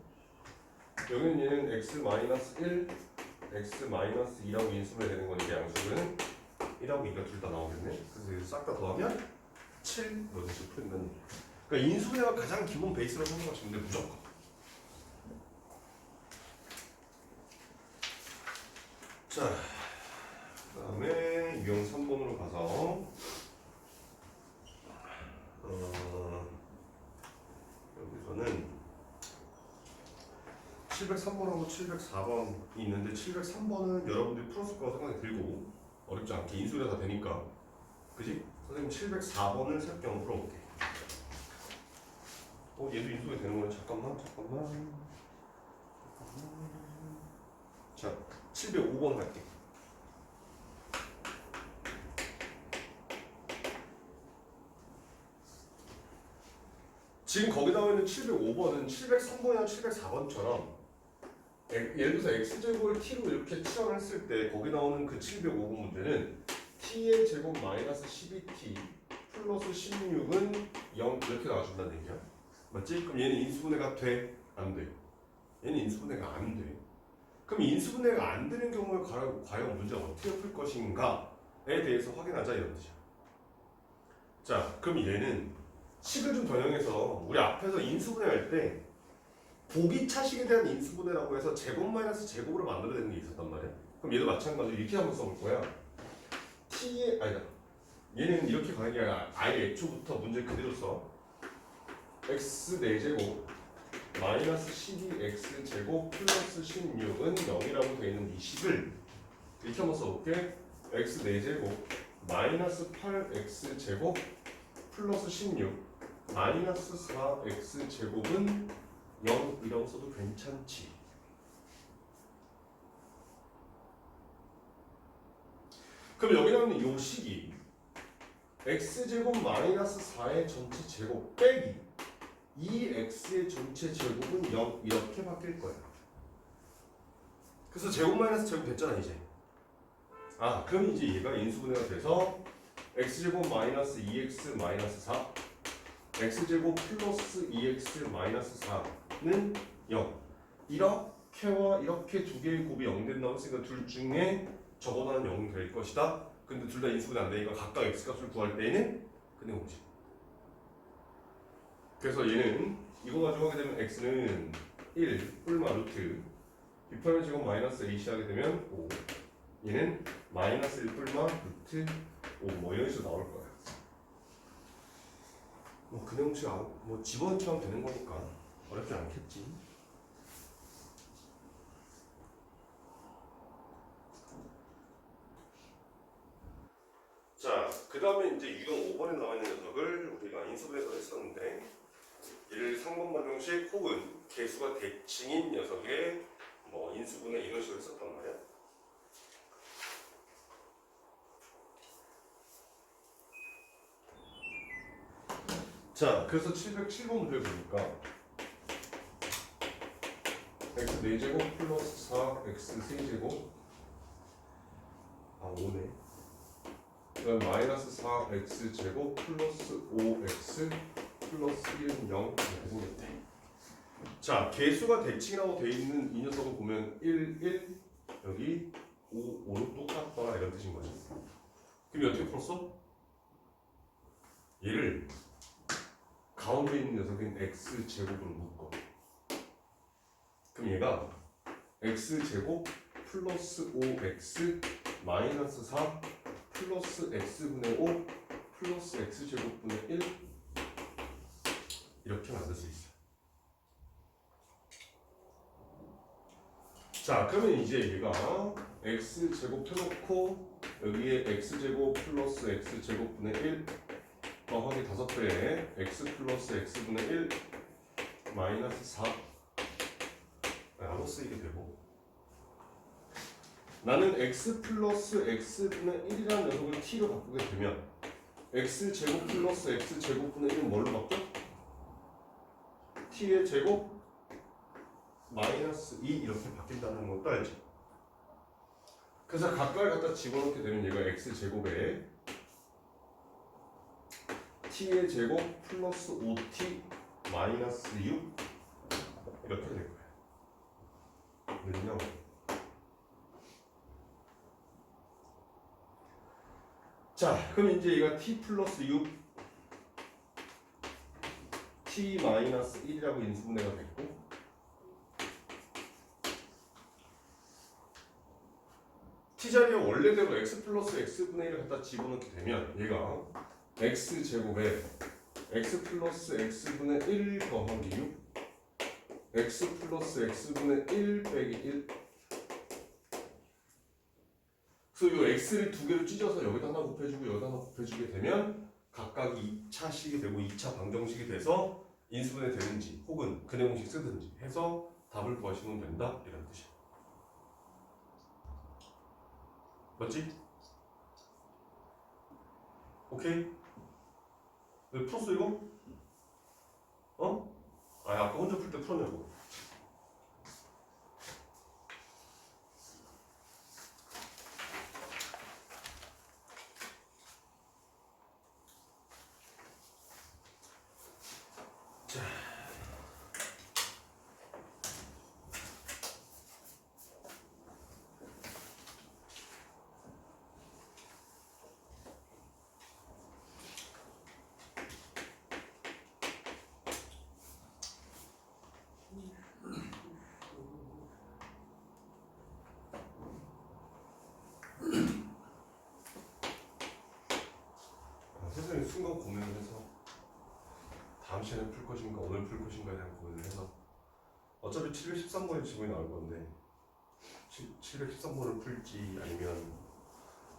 여기는 얘는 x 마이너스 1 x 마이너스 2라고 인수가 되는 거니까 양수분은 1하고 2가 둘 다 나오겠네. 그래서 이거 싹 다 더하면 7 이런 식으로 풀린다는 얘기야. 그러니까 인수분해가 가장 기본 베이스라고 생각하시면 돼, 무조건. 자, 그다음에 유형 3번으로 가서 여기서는 703번하고 704번이 있는데 703번은 여러분들이 풀었을 거라고 생각이 들고 어렵지 않게 인수분해가 다 되니까, 그지? 선생님 704번을 새롭게 한번 풀어볼게. 얘도 인수분해 되는 거네. 잠깐만. 자, 705번 갈게. 지금 거기 나와 있는 705번은 703번이나 704번처럼 예를 들어서 x제곱을 t로 이렇게 치환을 했을 때 거기 나오는 그 705번 문제는 t의 제곱 마이너스 12t 플러스 16은 0 이렇게 나와준다는 얘기야. 맞지? 그럼 얘는 인수분해가 돼? 안 돼? 얘는 인수분해가 안 돼. 그럼 인수분해가 안 되는 경우에 과연 문제가 어떻게 풀 것인가에 대해서 확인하자 이런 뜻이야. 자, 그럼 얘는 식을 좀 변형해서 우리 앞에서 인수분해할 때 보기차식에 대한 인수분해라고 해서 제곱 마이너스 제곱으로 만들어내는 게 있었단 말이야. 그럼 얘도 마찬가지로 이렇게 한번 써볼 거야. t의 아니다. 얘는 이렇게 가는 게 아니라 아예 애초부터 문제 그대로 써. x 4제곱 마이너스 12x 제곱 플러스 16은 0이라고 되어 있는 이 식을 이렇게 한번 써볼게. x 4제곱 마이너스 8x 제곱 플러스 16 마이너스 4x 제곱은 0이라고 써도 괜찮지. 그럼 여기 나오는 요 식이 x제곱 마이너스 4의 전체 제곱 빼기 2x의 전체 제곱은 0 이렇게 바뀔 거야. 그래서 제곱 마이너스 제곱 됐잖아 이제. 그럼 이제 얘가 인수분해가 돼서 x제곱 마이너스 2x 마이너스 4 x제곱 플러스 2x 마이너스 4는 0 이렇게와 이렇게 두 개의 곱이 0 된다고 했으니까 둘 중에 적어도 하나는 0이 될 것이다. 근데 둘 다 인수분해 안 되니까 각각 x값을 구할 때에는 그냥 오지. 그래서 얘는 이거 가지고 하게 되면 x는 1 뿔마 루트 비판의 제곱 마이너스 ac 하게 되면 5 얘는 마이너스 1 뿔마 루트 5 뭐 이런 식으로 나올 거야. 그 내용치 뭐 집어넣기만 되는 거니까 어렵지 않겠지. 자, 그 다음에 이제 유형 5번에 나와 있는 녀석을 우리가 인수분해서 했었는데 얘를 상번 방정식 혹은 개수가 대칭인 녀석의 뭐 인수분해 이런 식으로 했었단 말이야. 자, 그래서 707번 문제를 보니까 x 4제곱 플러스 4 x 3제곱 5네. 그다음 마이너스 4x 제곱 플러스 5x 플러스 1은 0 이렇게 생겼대. 자, 개수가 대칭이라고 돼 있는 이 녀석을 보면 1, 1 여기 5, 5는 똑같다 이런 뜻인 거지. 그럼 어떻게 풀었어? 얘를 가운데 있는 녀석인 x 제곱으로 묶어. 그럼 얘가 x 제곱 플러스 5x 마이너스 4 플러스 x분의 5 플러스 x제곱분의 1 이렇게 만들 수 있어요. 자, 그러면 이제 얘가 x제곱 펴놓고 여기에 x제곱 플러스 x제곱분의 1 더하기 5배에 x 플러스 x분의 1 마이너스 4 나눠 쓰이게 되고 나는 x 플러스 x분의 1이라는 녀석을 t로 바꾸게 되면 x제곱 플러스 x제곱분의 1은 뭘로 바뀌어? t의 제곱 마이너스 2 이렇게 바뀐다는 것도 알지? 그래서 각각을 갖다 집어넣게 되면 얘가 x제곱에 t의 제곱 플러스 5t 마이너스 6 이렇게 될 거야. 왜냐? 자, 그럼 이제 얘가 t 플러스 6 t-1이라고 인수분해가 됐고 t자리에 원래대로 x 플러스 x분의 1을 갖다 집어넣게 되면 얘가 x제곱에 x 플러스 x분의 1 더하기 6 x 플러스 x분의 1 빼기 1 그래서 이 x를 두 개로 찢어서 여기다 하나 곱해주고 여기다 하나 곱해주게 되면 각각 2차식이 되고 2차 방정식이 돼서 인수분해 되는지 혹은 근해 공식 쓰든지 해서 답을 구하시면 된다 이런 뜻이야. 맞지? 오케이? 왜 풀었어 이거? 어? 아까 혼자 풀 때 풀었냐고. 세상에 순간 고민을 해서 다음 시간에 풀 것인가 오늘 풀 것인가에 대한 고민을 해서 어차피 713번에 지문이 나올 건데 713번을 풀지 아니면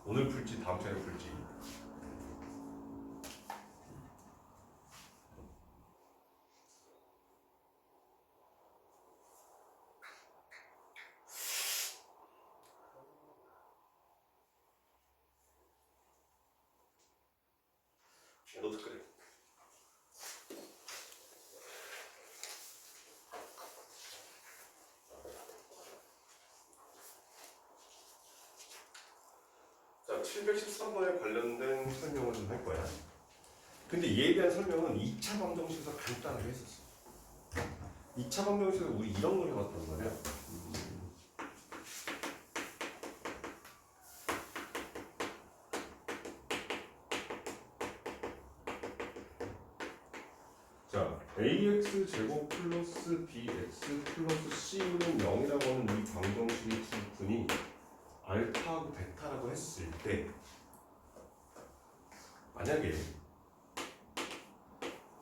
오늘 풀지 다음 시간에 풀지 너도 그래. 자, 713번에 관련된 설명을 좀 할 거야. 근데 얘에 대한 설명은 2차 방정식에서 간단하게 했었어. 2차 방정식에서 우리 이런 걸 해봤단 말이야. 자, ax 제곱 플러스 bx 플러스 c는 0이라고 하는 이 방정식의 두 분이 알파하고 베타라고 했을 때 만약에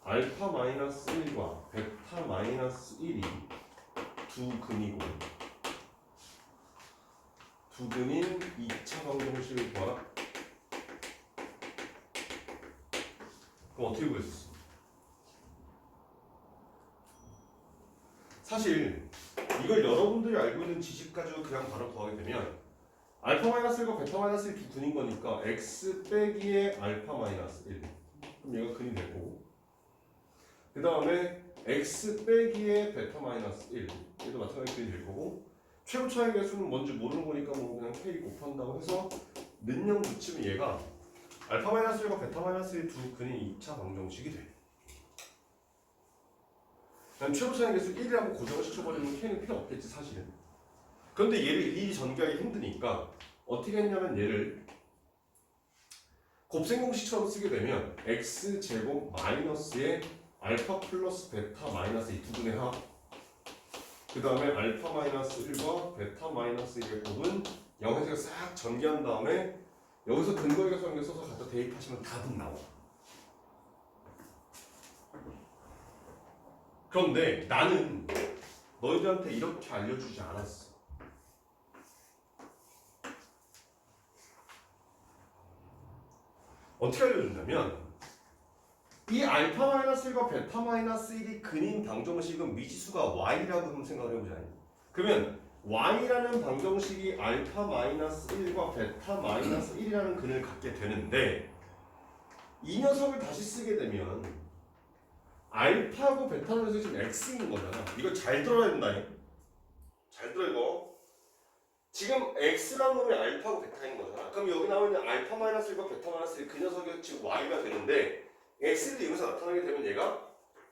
알파 마이너스 1과 베타 마이너스 1이 두 근이고 두 근인 2차 방정식을 구하라. 그럼 어떻게 구했었어? 사실 이걸 여러분들이 알고 있는 지식 가지고 그냥 바로 구하게 되면 알파 마이너스 1과 베타 마이너스 1이 두 근인 거니까 x 빼기의 알파 마이너스 1 그럼 얘가 근이 될 거고 그 다음에 x 빼기의 베타 마이너스 1 얘도 마찬가지 근이 될 거고 최고 차이 개수는 뭔지 모르는 거니까 뭐 그냥 k 곱한다고 해서 능력 붙이면 얘가 알파 마이너스 1과 베타 마이너스 1 두 근이 2차 방정식이 돼. 난 최고 차이 개수 1이라고 고정을 시켜버리면 k는 필요 없겠지 사실은. 그런데 얘를 일일이 전개하기 힘드니까 어떻게 했냐면 얘를 곱셈 공식처럼 쓰게 되면 x 제곱 마이너스의 알파 플러스 베타 마이너스 이 두 분의 합. 그 다음에 알파 마이너스 1과 베타 마이너스 1의 곱은 0에서 싹 전개한 다음에 여기서 근거의 계수를 써서 갖다 대입하시면 답은 나와. 그런데 나는 너희들한테 이렇게 알려주지 않았어. 어떻게 알려준다면 이 알파 마이너스 1과 베타 마이너스 1이 근인 방정식은 미지수가 y라고 한번 생각을 해보자. 그러면 y라는 방정식이 알파 마이너스 1과 베타 마이너스 1이라는 근을 갖게 되는데 이 녀석을 다시 쓰게 되면 알파하고 베타는 지금 x인 거잖아. 이거 잘 들어야 된다. 잘 들어 이거. 지금 x라는 놈이 알파하고 베타인 거잖아. 그럼 여기 나오는 알파 마이너스 1과 베타 마이너스 1 그 녀석이 지금 y가 되는데 x를 이용해서 나타나게 되면 얘가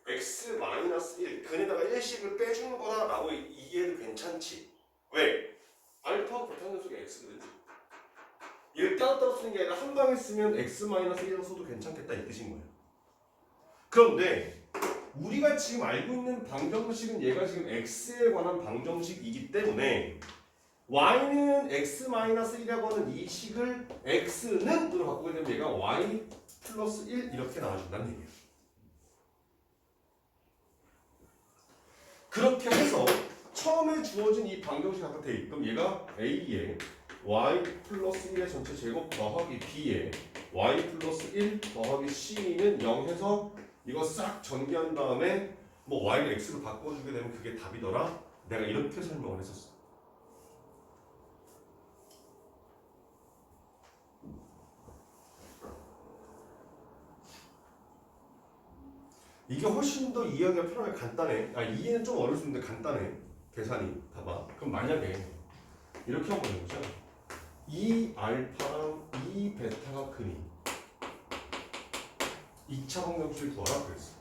x 마이너스 1 근에다가 1씩을 빼주는 거다라고 이해해도 괜찮지. 왜? 알파하고 베타 녀석이 x거든. 얘를 따로따로 쓰는 게 아니라 한 방에 쓰면 x 마이너스 1이라고 써도 괜찮겠다 이 뜻인 거야. 그런데 우리가 지금 알고 있는 방정식은 얘가 지금 x에 관한 방정식이기 때문에 y는 x-1이라고 하는 이 식을 x는으로 바꾸게 되면 얘가 y 플러스 1 이렇게 나와준다는 얘기예요. 그렇게 해서 처음에 주어진 이 방정식 갖다 대입. 그럼 얘가 a에 y 플러스 1의 전체 제곱 더하기 b에 y 플러스 1 더하기 c는 0 해서 이거 싹 전개한 다음에 뭐 y를 x로 바꿔주게 되면 그게 답이더라. 내가 이렇게 설명을 했었어. 이게 훨씬 더 이해하기가 편하게 간단해. 이해는 좀 어려울 수 있는데 간단해. 계산이. 봐봐. 그럼 만약에 이렇게 한번 해보자. 이 알파랑 이 베타가 근이 2차 방정식을 구하라 그랬어.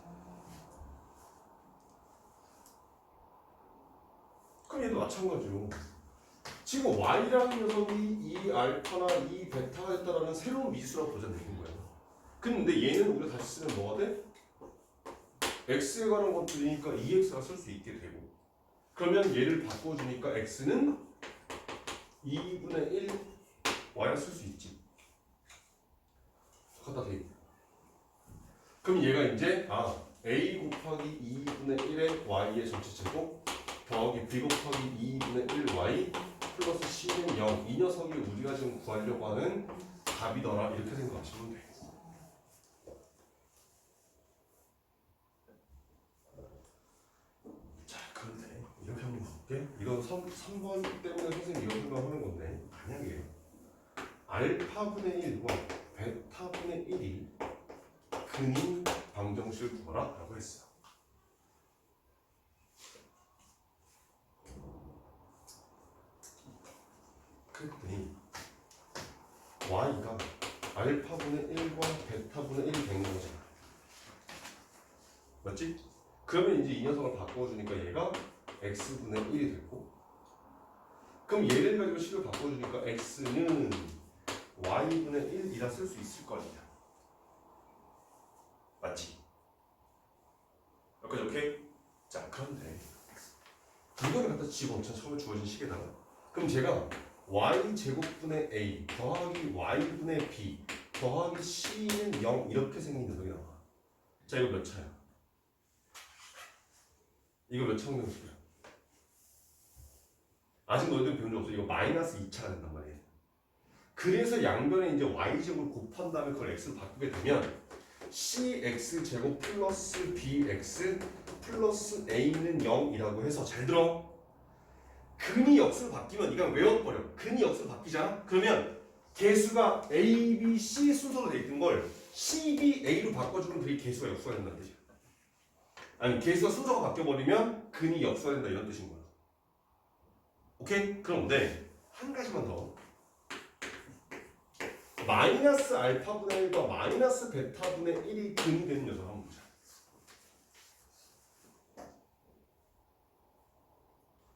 그럼 얘도 마찬가지로 지금 y라는 녀석이 이 알파나 이 베타가 됐다라는 새로운 미수라고 보자 되는 거야. 근데 얘는 우리가 다시 쓰면 뭐가 돼? x에 관한 것들이니까 2x가 쓸 수 있게 되고, 그러면 얘를 바꿔주니까 x는 2분의 1 y가 쓸 수 있지. 갖다 대입. 그럼 얘가 이제 a 곱하기 2분의 1의 y의 전체 제곱 더하기 b 곱하기 2분의 1 y 플러스 c는 0. 이 녀석이 우리가 지금 구하려고 하는 답이더라. 이렇게 생각하시면 돼. 이렇게 한번 볼게. 이건 3번 때문에 선생님이 이런 생각을 하는 건데, 만약에 알파분의 1과 베타분의 1이 근인 방정식을 구하라 라고 했어. 그랬더니 y가 알파분의 1과 베타분의 1이 된 거잖아. 맞지? 그러면 이제 이 녀석을 바꿔주니까 얘가 x분의 1이 됐고, 그럼 얘를 가지고 식을 바꿔주니까 x는 y분의 1이라 쓸 수 있을 거 아니야. 맞지? 여기까지 오케이? 자, 그런데 이거를 갖다 집어넣자. 처음에 주어진 식에다가. 그럼 제가 y제곱분의 a 더하기 y분의 b 더하기 c는 0 이렇게 생긴 녀석이 나와. 자, 이거 몇 차야? 이거 몇 차 방정식이야? 아직 너희들 배운 적 없어. 이거 마이너스 2차가 된단 말이에요. 그래서 양변에 이제 y제곱을 곱한 다음에 그걸 x로 바꾸게 되면 cx제곱 플러스 bx 플러스 a는 0이라고 해서, 잘 들어. 근이 역수로 바뀌면 이건 외워버려. 근이 역수로 바뀌잖아? 그러면 개수가 a, b, c 순서로 돼 있던 걸 c, b, a로 바꿔주면 그게 개수가 역수가 된다는 뜻이야. 아니, 개수가 순서가 바뀌어버리면 근이 역수가 된다 이런 뜻인 거야. 오케이? 그런데 한 가지만 더. 마이너스 알파분의 1과 마이너스 베타분의 1이 근이 되는 녀석 한번 보자.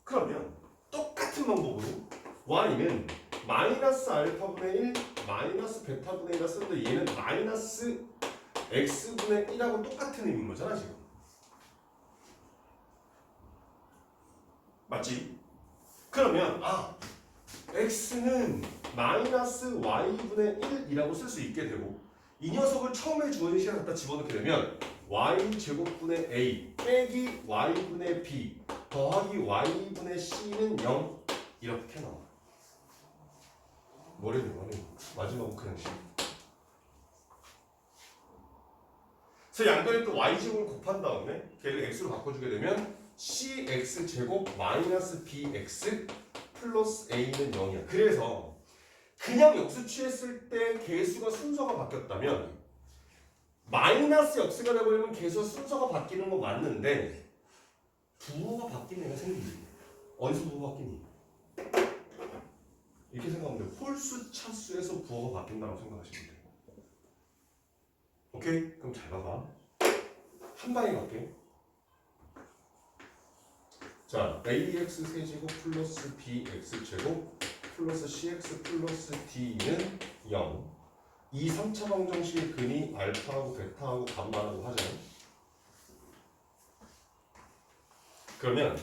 그러면 똑같은 방법으로 y는 마이너스 알파분의 1 마이너스 베타분의 1이라 쓰는데 얘는 마이너스 x분의 1하고 똑같은 의미인 거잖아 지금. 맞지? 그러면 x는 마이너스 y분의 1이라고 쓸 수 있게 되고, 이 녀석을 처음에 주어진 시간에 갖다 집어넣게 되면 y제곱분의 a 빼기 y분의 b 더하기 y분의 c는 0 이렇게 나와. 뭐래는 마지막으로 그냥 식. 그래서 양변에 또 y제곱을 곱한 다음에 걔를 x로 바꿔주게 되면 cx제곱 마이너스 bx 플러스 a는 0이야. 그래서 그냥 역수 취했을 때 개수가 순서가 바뀌었다면 마이너스 역수가 되버리면 개수 순서가 바뀌는 건 맞는데 부호가 바뀌는 애가 생기지. 어디서 부호가 바뀌니? 이렇게 생각하면 돼. 홀수 차수에서 부호가 바뀐다고 생각하시면 돼. 오케이? 그럼 잘 봐봐. 한 방에 갈게. 자, ax 세제곱 플러스 bx 제곱 플러스 cx 플러스 d는 0. 이 3차 방정식의 근이 알파하고 베타하고 감마라고 하잖아. 그러면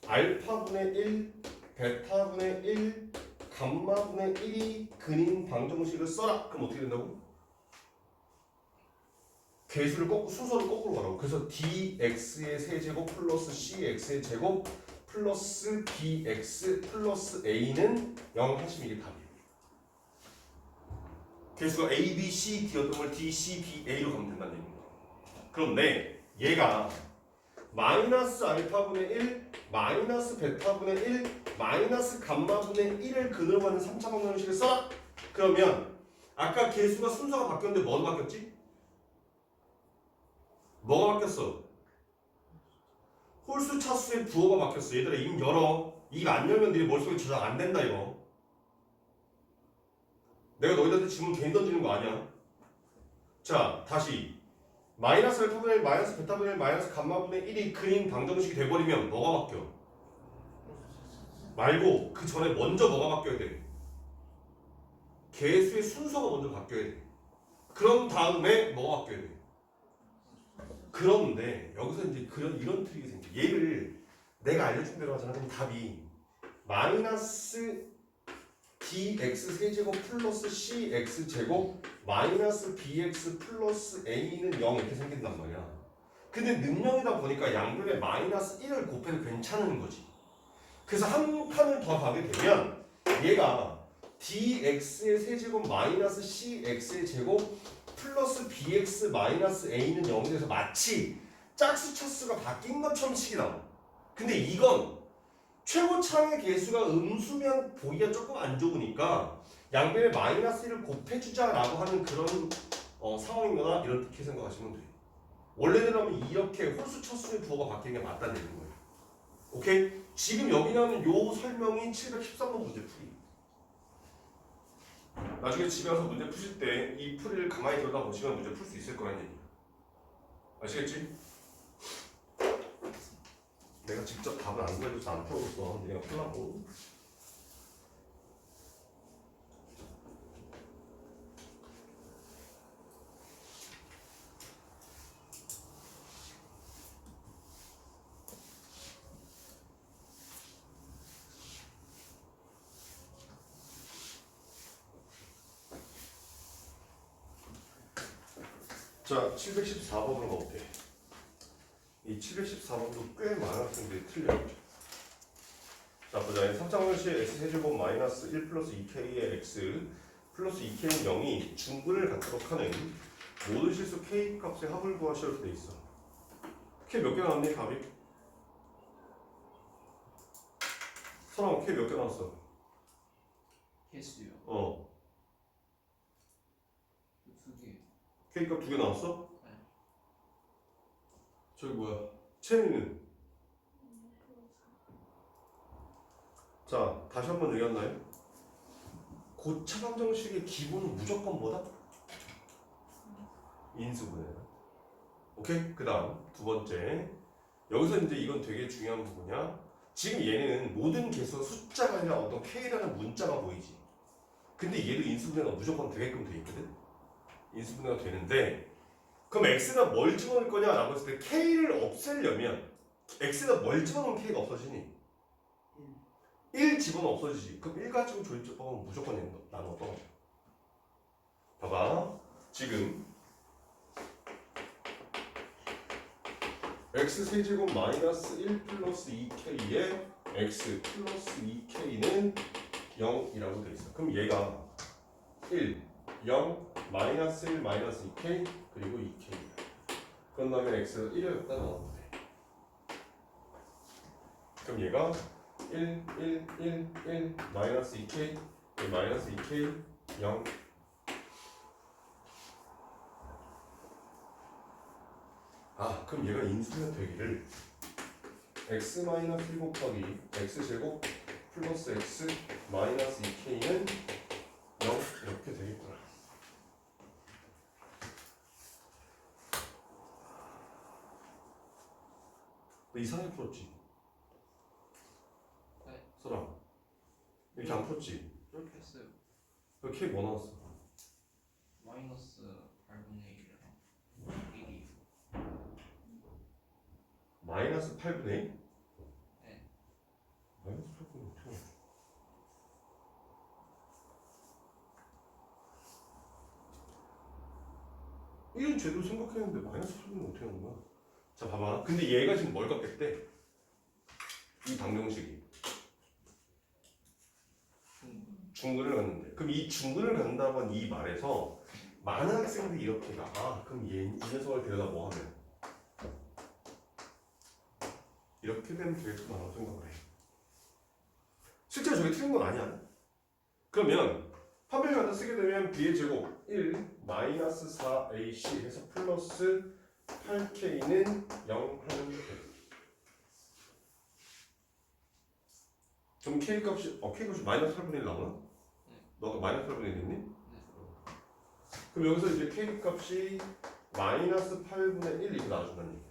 알파분의 1, 베타분의 1, 감마분의 1이 근인 방정식을 써라. 그럼 어떻게 된다고? 계수를 순서를 거꾸로 가라고. 그래서 dx의 세제곱 플러스 cx의 제곱 플러스 bx 플러스 a는 0 하시면 이게 답이에요. 계수가 a, b, c, d였던 걸 d, c, b, a로 가면 된다는 얘기입니다. 그런데 얘가 마이너스 알파분의 1, 마이너스 베타분의 1, 마이너스 감마분의 1을 근으로 하는 3차 방정식을 써라. 그러면 아까 계수가 순서가 바뀌었는데 뭐가 바뀌었지? 뭐가 바뀌었어? 홀수 차수의 부호가 바뀌었어. 얘들아 입 열어. 입 안 열면 네 머릿속에 저장 안 된다 이거. 내가 너희들한테 질문 괜히 던지는 거 아니야. 자 다시 마이너스 알파분의 1, 마이너스 베타분의 1, 마이너스 감마분의 1이 근인 방정식이 돼버리면 뭐가 바뀌어? 말고 그 전에 먼저 뭐가 바뀌어야 돼? 계수의 순서가 먼저 바뀌어야 돼. 그런 다음에 뭐가 바뀌어야 돼? 그런데 여기서 이제 이런 트릭이 생겨. 얘를 내가 알려준 대로 하잖아. 그럼 답이 마이너스 dx 세제곱 플러스 cx 제곱 마이너스 bx 플러스 a는 0 이렇게 생긴단 말이야. 근데 능력이다 보니까 양변에 마이너스 1을 곱해도 괜찮은 거지. 그래서 한 칸을 더 가게 되면 얘가 dx의 세제곱 마이너스 cx의 제곱 플러스 bx 마이너스 a는 0이 돼서 마치 짝수 차수가 바뀐 것처럼 식이 나와. 근데 이건 최고차의 계수가 음수면 보기가 조금 안 좋으니까 양변에 마이너스 1을 곱해주자라고 하는 그런 상황인 거다 이렇게 생각하시면 돼요. 원래대로라면 이렇게 홀수 차수의 부호가 바뀌는 게 맞다는 얘기인 거예요. 오케이? 지금 여기 나오는 요 설명이 713번 문제 풀이. 나중에 집에 가서 문제 푸실 때 이 풀이를 가만히 들여다보시면 문제 풀 수 있을 거라는 얘기야. 아시겠지? 내가 직접 답을 안 구해줘서 안 풀어줬어. 내가 풀라고. 자, 714번은 어때? 이 714번도 꽤 많은 학생들이 틀려요. 자, 보자. 3차원시의 x세제곱 마이너스 1 플러스 2k의 x 플러스 2k는 0이 중근을 갖도록 하는 모든 실수 k 값의 합을 구하시도록 돼 있어. k 몇 개 나왔니, 답이? 사람 k 몇 개 나왔어? 개수요. 어. 두 개. k 값 2개 나왔어? 네. 저기 뭐야? 채민이는? 자, 다시 한번 얘기했나요? 고차 방정식의 기본은 무조건 뭐다? 인수분해. 오케이? 그 다음 두 번째. 여기서 이제 이건 되게 중요한 부분이야. 지금 얘는 모든 개수가 숫자가 아니라 어떤 K라는 문자가 보이지. 근데 얘도 인수분해가 무조건 되게끔 돼 있거든? 인수분해가 되는데 그럼 X가 뭘 집어넣을 거냐라고 했을 때 K를 없애려면 X가 뭘 집어넣으면 K가 없어지니? 1 집어넣으면 없어지지. 그럼 1 가지고 조립법하면 무조건 나눠 떨어져. 봐봐. 지금 x 세제곱 마이너스 1 플러스 2k에 x 플러스 2k는 0이라고 돼 있어. 그럼 얘가 1, 0, 마이너스 1, 마이너스 2k 그리고 2k야. 그런 다음에 x를 1을 갖다 넣으면 돼. 그럼 얘가 1, 1, 1, 1, 마이너스 2k, 마이너스 2k, 0. 아, 그럼 얘가 인수분해 되기를 x 마이너스 1 곱하기 x 제곱 플러스 x 마이너스 2k는 0 이렇게 되겠구나. 너 이상하게 풀었지? 네. 설아 이렇게 안 풀었지? 이렇게 했어요. 너 K 뭐 나왔어? 마이너스 8분의 1이랑 1이 마이너스 8분의 1? 1은 제대로 생각했는데 마이너스 8분의 어떻게 하는 거야? 자 봐봐. 근데 얘가 지금 뭘 갖겠대? 이 방정식이 중근을 갖는데, 그럼 이 중근을 갖는다고 한 이 말에서 많은 학생들이 이렇게 가. 아 그럼 이 녀석을 데려다 뭐 하면 이렇게 되면 되겠구나라고 생각을 해. 실제로 저게 틀린 건 아니야. 그러면 판별식 갖다 쓰게 되면 b의 제곱 1 마이너스 4ac 해서 플러스 8k는 0 하면 돼. 그럼 k 값이 k 값이 마이너스 8분의 1 나오나? 너가 마이너스 8분의 1 했니? 그럼 여기서 이제 k 값이 마이너스 8분의 1 이렇게 나와준다는 얘기야.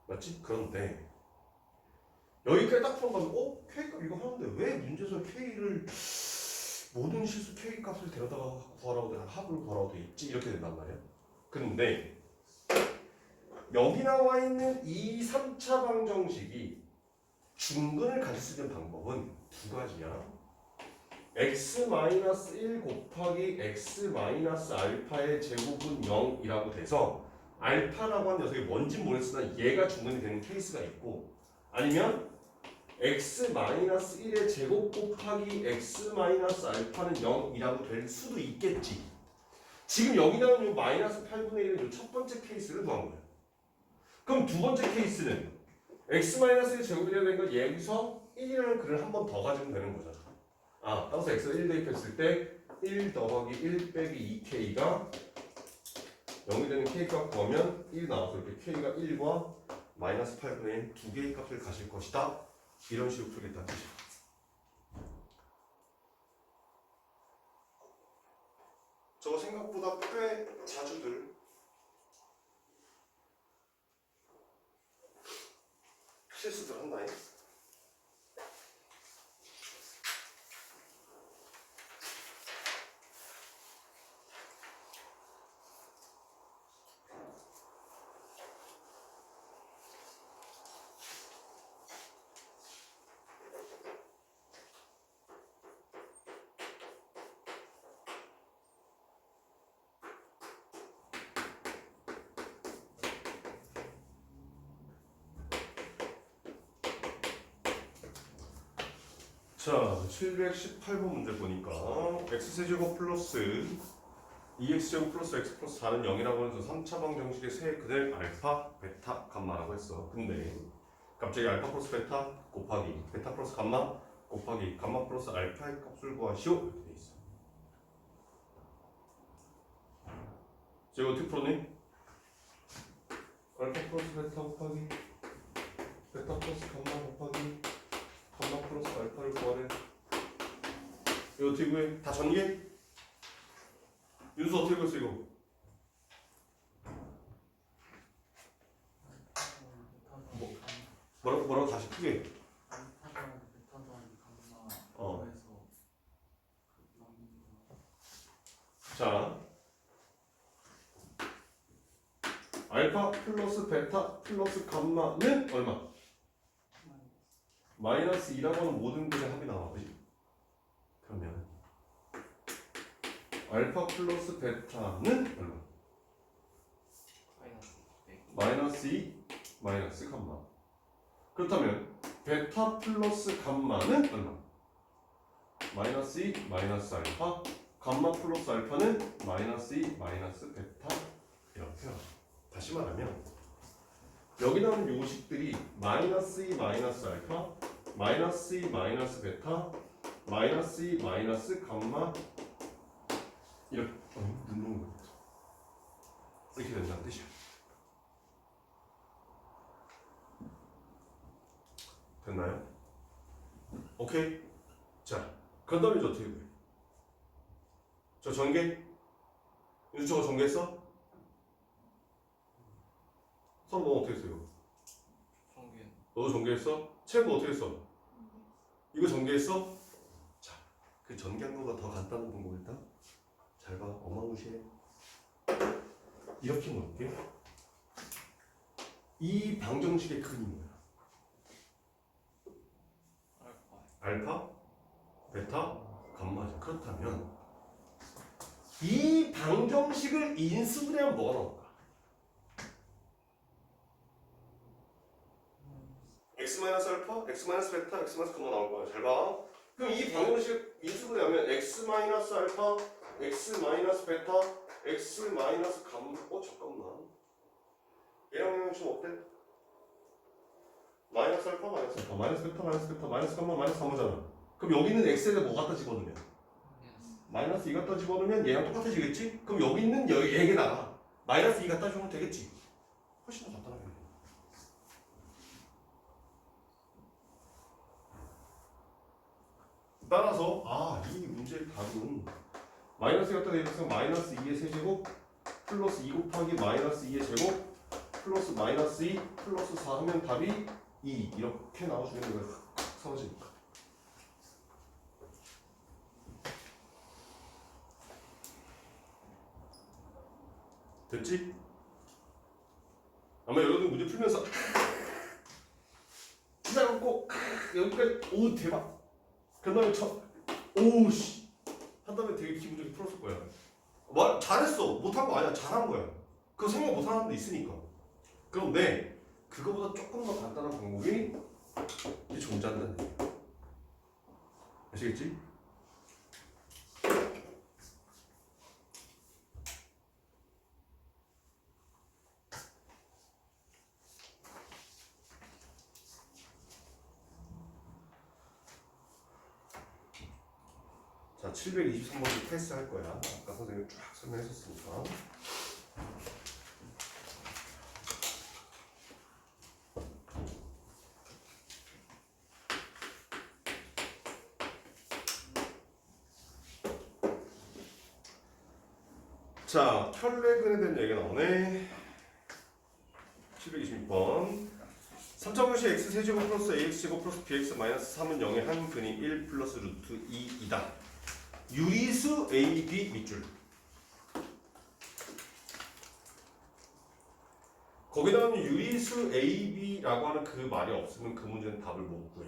맞지? 그런데 여기까지 딱 풀어가면 k 값 이거 하는데 왜 문제에서 k를 모든 실수 k 값을 데려다가 구하라고 돼 합을 구하라고 돼 있지? 이렇게 된단 말이야. 그런데 여기 나와 있는 이 3차 방정식이 중근을 가질 수 있는 방법은 두 가지야. x-1 곱하기 x-알파의 제곱은 0이라고 돼서 알파라고 하는 녀석이 뭔진 모르겠으나 얘가 중근이 되는 케이스가 있고, 아니면 x-1의 제곱 곱하기 x-알파는 0이라고 될 수도 있겠지. 지금 여기 나오는 이 마이너스 8분의 1은 첫 번째 케이스를 구한 거야. 그럼 두 번째 케이스는 x-의 제곱이라는 되는 걸 여기서 1이라는 글을 한 번 더 가지면 되는 거잖아. 아, 따라서 x가 1 대입했을 때 1 더하기 1 빼기 2k가 0이 되는 k값 구하면 1 나와서 이렇게 k가 1과 마이너스 8분의 1 두 개의 값을 가질 것이다. 이런 식으로 풀겠다는 뜻이야. 저거 생각보다 꽤 자주들 실수들 한다잉. 자, 718번 문제 보니까 x세제곱 플러스 2x제곱 플러스 x 플러스 4는 0이라고 해서 3차 방정식의 세 그들 알파, 베타, 감마라고 했어. 근데 갑자기 알파 플러스 베타 곱하기 베타 플러스 감마 곱하기 감마 플러스 알파의 값을 구하시오 이렇게 돼 있어. 자, 이거 어떻게 풀었니? 알파 플러스 베타 곱하기 베타 플러스 감마 곱하기 감마 플러스 알파를 구하래. 이거 어떻게 구해? 다 전개? 윤수 어떻게 구했어 이거? 뭐라고 다시 크게? 자, 알파 플러스 베타 플러스 감마는 얼마? 마이너스 2라고 하는 모든 것의 합이 나와. 그지? 그러면 알파 플러스 베타는 얼마? 마이너스 2 마이너스 감마. 그렇다면 베타 플러스 감마는 얼마? 마이너스 2 마이너스 알파. 감마 플러스 알파는 마이너스 2 마이너스 베타. 이렇게요. 다시 말하면 여기 나오는 요식들이 마이너스 2 마이너스 알파, 마이너스 2 마이너스 베타, 마이너스 2 마이너스 감마 이렇게 이렇게 된다는 뜻이야. 됐나요? 오케이. 자, 그 다음에 저 어떻게 돼? 저 전개? 윤수 저거 전개했어? 서로 너 어떻게 했어 이거? 전개. 너도 전개했어? 채도 어떻게 했어? 이거 전개했어? 자, 그 전개한 거가 더 간단한 방법이다. 잘 봐, 엄마 무시해. 이렇게 물을게. 이 방정식의 근이 뭐야? 알파, 베타, 감마죠. 그렇다면 이 방정식을 인수분해 하면 뭐가 나올까? x-알파, x-베타, x-베타 나올 거야. 잘 봐. 그럼 이 방정식 인수분해하면 x-알파, x-베타, x-감. 잠깐만. 얘랑 좀 어때? 마이너스 알파, 마이너스 알파, 마이너스 베타, 마이너스 베타, 마이너스 감마, 마이너스 감마잖아. 그럼 여기는 x에다 뭐 갖다 집어넣으면? 마이너스 2 갖다 집어넣으면 얘랑 똑같아지겠지? 그럼 여기 있는 얘에다가 마이너스 2 갖다 주면 되겠지? 훨씬 더 간단하게. 따라서 이 문제의 답은 마이너스 갖다 대입해서 마이너스 2의 세제곱 플러스 2 곱하기 마이너스 2의 제곱 플러스 마이너스 2 플러스 4 하면 답이 2 이렇게 나와주는 거예요. 사라지니까. 됐지? 아마 여러분 문제 풀면서 기다렸고 여기까지 오 대박 그 다음에 오씨 한 다음에 되게 기분 좋게 풀었을 거야. 잘했어. 못한 거 아니야. 잘한 거야. 그거 생각 못하는 사람도 있으니까. 그런데 그거보다 조금 더 간단한 방법이 이제 존재한다는 얘기야. 아시겠지? 자, 723번도 패스할 거야. 아까 선생님이 쫙 설명했었으니까. 자, 혈내근에 대한 얘기가 나오네. 726번. 3차분식 x세제곱 플러스 ax제곱 플러스 bx 마이너스 3은 0의 한 근이 1 플러스 루트 2이다. 유리수 AB 밑줄. 거기다가 유리수 AB라고 하는 그 말이 없으면 그 문제는 답을 못 구해.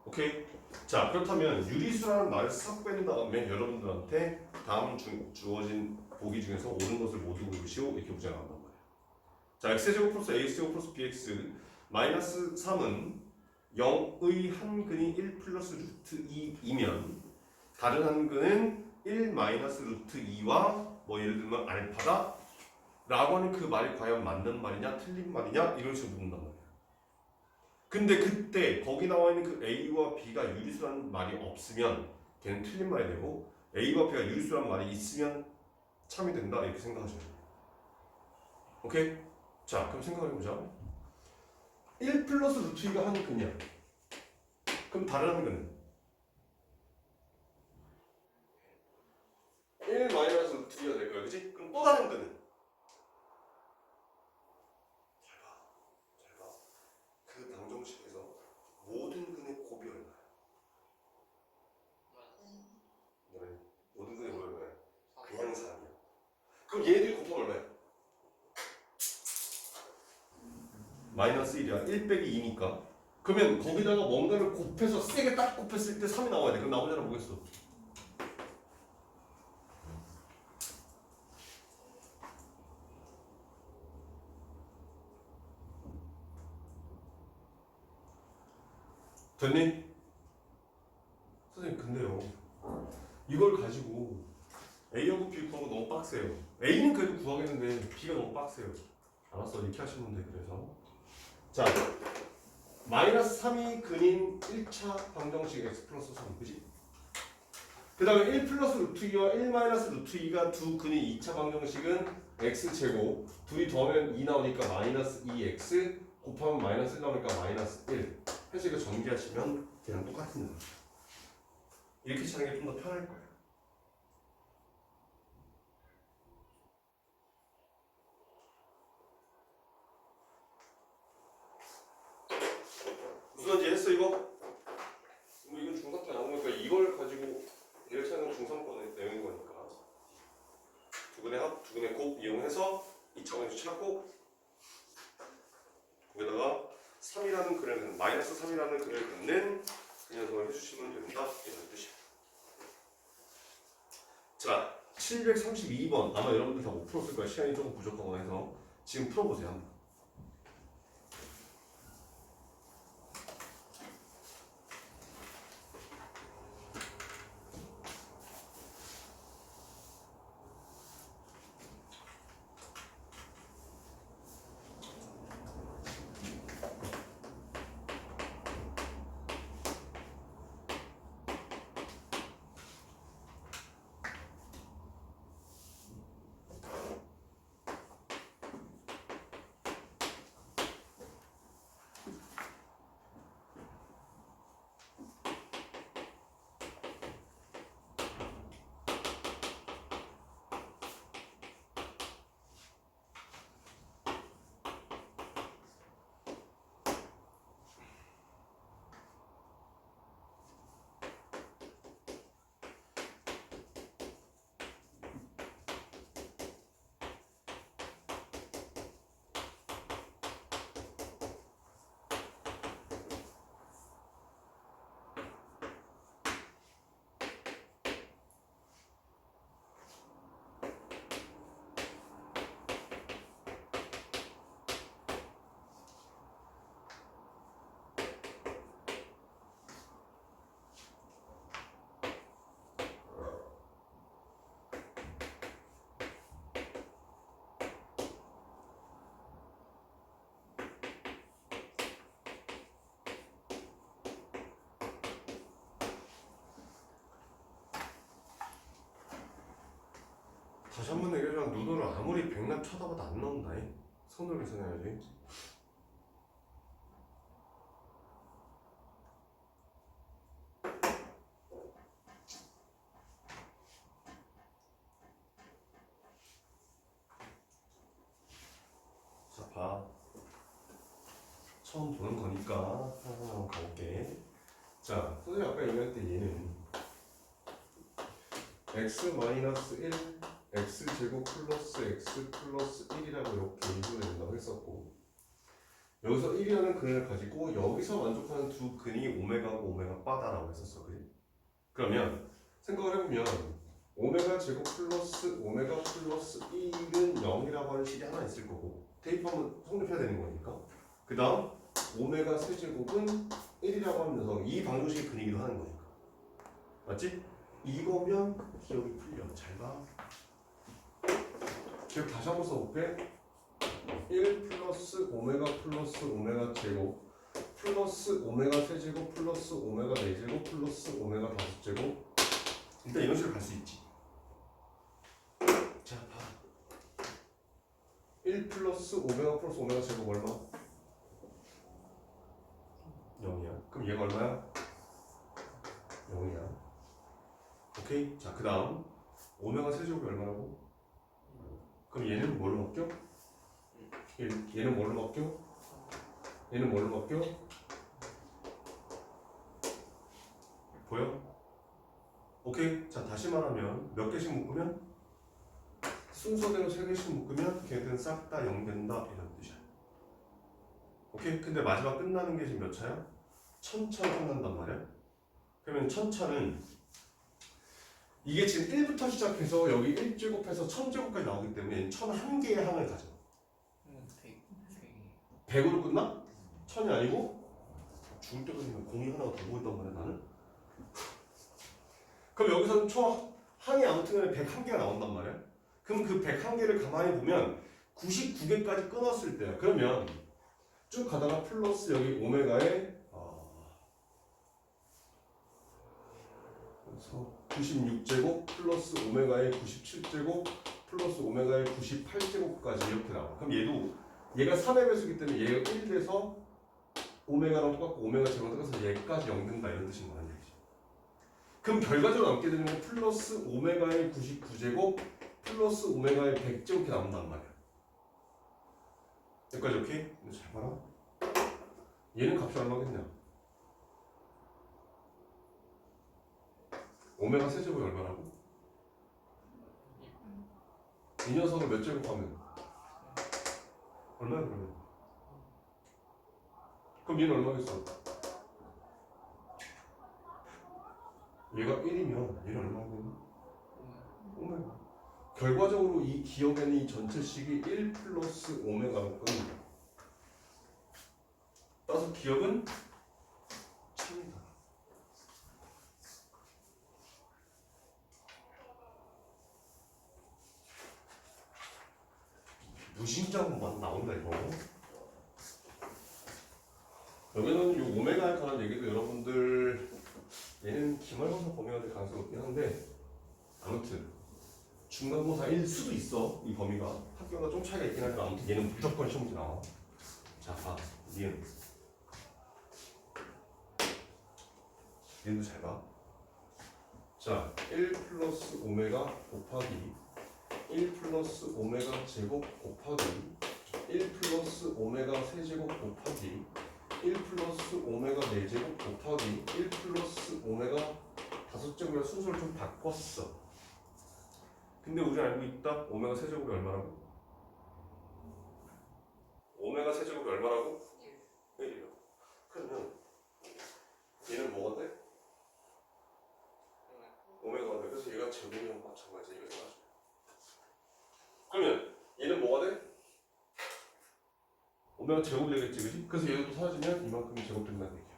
오케이? 자, 그렇다면 유리수라는 말을 싹 뺀 다음에 여러분들한테 다음 주어진 보기 중에서 옳은 것을 모두 고르시오 이렇게 문제가 나온단 말이에요. 자, x제곱 플러스 ax제곱 플러스 bx 마이너스 3은 0의 한 근이 1 플러스 루트 2이면 다른 한 근은 1 마이너스 루트 2와 뭐 예를 들면 알파다 라고 하는 그 말이 과연 맞는 말이냐 틀린 말이냐 이런 식으로 묻는단 말이에요. 근데 그때 거기 나와 있는 그 A와 B가 유리수라는 말이 없으면 걔는 틀린 말이 되고 A와 B가 유리수라는 말이 있으면 참이 된다 이렇게 생각하셔야 돼요. 오케이? 자, 그럼 생각해보자. 1 플러스 루트 2가 한 근이야. 그럼 다른 한 근은 1 마이너스 루트 2가 될 거야, 그치? 그럼 또 다른 근은 잘 봐. 그 방정식에서 모든 근의 곱이 얼마야? 모든 근의 곱이 얼마야? 그냥 3이야. 그럼 얘들이 곱하면 얼마야? 마이너스 1이야. 1 빼기 2니까. 그러면 거기다가 뭔가를 곱해서 세게 딱 곱했을 때 3이 나와야 돼. 그럼 나머지 하나 뭐겠어? 됐니? 선생님 근데요 이걸 가지고 A하고 B 구하고 너무 빡세요. A는 그래도 구하겠는데 B가 너무 빡세요. 알았어 이렇게 하시면 돼. 그래서 자 마이너스 3이 근인 1차 방정식 x 플러스 3 그지? 그 다음에 1 플러스 루트 2와 1 마이너스 루트 2가 두 근인 2차 방정식은 x제곱 둘이 더하면 2 나오니까 마이너스 2x 곱하면 마이너스 1 나오니까 마이너스 1 해서 이거 전개하시면 그냥 똑같은 거예요. 이렇게 치는 게 좀 더 편할 거예요. 무슨 말인지 했어 이거? 뭐 이건 중3 때 나온 거니까 이걸 가지고 얘를 찾는 중3권의 내용인 거니까 두 근의 곱 이용해서 2차원에서 찾고 거기다가 3이라는 근을 마이너스 3이라는 근을 긋는 그 녀석을 해주시면 된다 이런 뜻이야. 자, 732번 아마 여러분들 다 못 풀었을 거야. 시간이 조금 부족하거나 해서 지금 풀어보세요. 한번. 다시 한 번 얘기하지만 누더를 아무리 백날 쳐다봐도 안 나온다. 손으로 계산해야지. 자, 봐. 처음 보는 거니까 하나하나 가볼게. 자, 선생님 아까 얘기할 때 얘는 x-1 x제곱 플러스 x 플러스 1이라고 이렇게 이분을 된다고 했었고, 여기서 1이라는 근을 가지고 여기서 만족하는 두 근이 오메가고 오메가 바다라고 했었어. 그래? 그러면 생각을 해보면 오메가 제곱 플러스 오메가 플러스 1은 0이라고 하는 식이 하나 있을 거고, 대입하면 성립해야 되는 거니까. 그 다음 오메가 세제곱은 1이라고 하는 녀석, 이 방정식의 근이기도 하는 거니까. 맞지? 이거면 기억이 풀려. 잘 봐. 기억 다시 한번 써볼게. 1 플러스 오메가 플러스 오메가 제곱 플러스 오메가 세제곱 플러스 오메가 4제곱 플러스 오메가 5제곱. 일단 이런 식으로 갈 수 있지. 자, 봐. 1 플러스 오메가 플러스 오메가 제곱 얼마? 0이야. 그럼 얘가 얼마야? 0이야. 오케이? 자, 그 다음 오메가 세제곱이 얼마라고? 그럼 얘는 뭘로 바뀌어? 얘는 뭘로 바뀌어? 얘는 뭘로 바뀌어? 보여? 오케이? 자, 다시 말하면 몇 개씩 묶으면? 순서대로 3개씩 묶으면 걔들은 싹 다 0 된다 이런 뜻이야. 오케이? 근데 마지막 끝나는 게 지금 몇 차야? 1000차로 끝난단 말이야. 그러면 1000차는 이게 지금 1부터 시작해서 여기 1제곱해서 1000제곱까지 나오기 때문에 1001개의 항을 가져. 100으로 끝나? 1000이 아니고 죽을 때까지 공이 하나가 더 보였단 말이야 나는. 그럼 여기서는 총 항이 아무튼 101개가 나온단 말이야. 그럼 그 101개를 가만히 보면 99개까지 끊었을 때야. 그러면 쭉 가다가 플러스 여기 오메가에 그래서 96제곱 플러스 오메가의 97제곱 플러스 오메가의 98제곱까지 이렇게 나와. 그럼 얘가 3의 배수기 때문에 얘가 1 돼서 오메가랑 똑같고 오메가 제곱랑 똑같아서 얘까지 0 된다 이런 뜻인 거란 얘기지. 그럼 결과적으로 남게 되는 건 플러스 오메가의 99제곱 플러스 오메가의 100제곱 이렇게 남는단 말이야. 여기까지 오케이? 근데 잘 봐라. 얘는 값이 얼마겠냐? 오메가 세제곱이 얼마라고? 이 녀석을 몇 제곱 하면? 얼마야 그러면? 그럼 얘는 얼마겠어? 얘가 1이면 얘는 얼마겠니? 오메가. 결과적으로 이 기억에는 이 전체식이 1 플러스 오메가로 끕니다. 따라서 기억은 1000이다. 무심장만 나온다 이거. 여기는 이 오메가에 관한 얘기도 여러분들 얘는 기말고사 범위가 될 가능성이 높긴 한데 아무튼 중간고사일 수도 있어. 이 범위가 학교가 좀 차이가 있긴 하지만 아무튼 얘는 무조건 시험 문제 나와. 자, 봐. 니은도 잘 봐. 자, 1 플러스 오메가 곱하기 1 플러스 오메가 제곱 곱하기 1 플러스 오메가 세제곱 곱하기 1 플러스 오메가 4제곱 곱하기 1 플러스 오메가 5제곱이라 순서를 좀 바꿨어. 근데 우리 알고 있다. 오메가 세제곱이 얼마라고? 오메가 세제곱이 얼마라고? 1이요. 그러면 얘는 뭐가 돼? 오메가가 돼. 그래서 얘가 제곱이랑 마찬가지야. 이거 생각하시면. 그러면 얘는 뭐가 돼? 오메가 제곱 되겠지, 그지? 그래서 얘도 사라지면 이만큼이 제곱된다는 얘기야.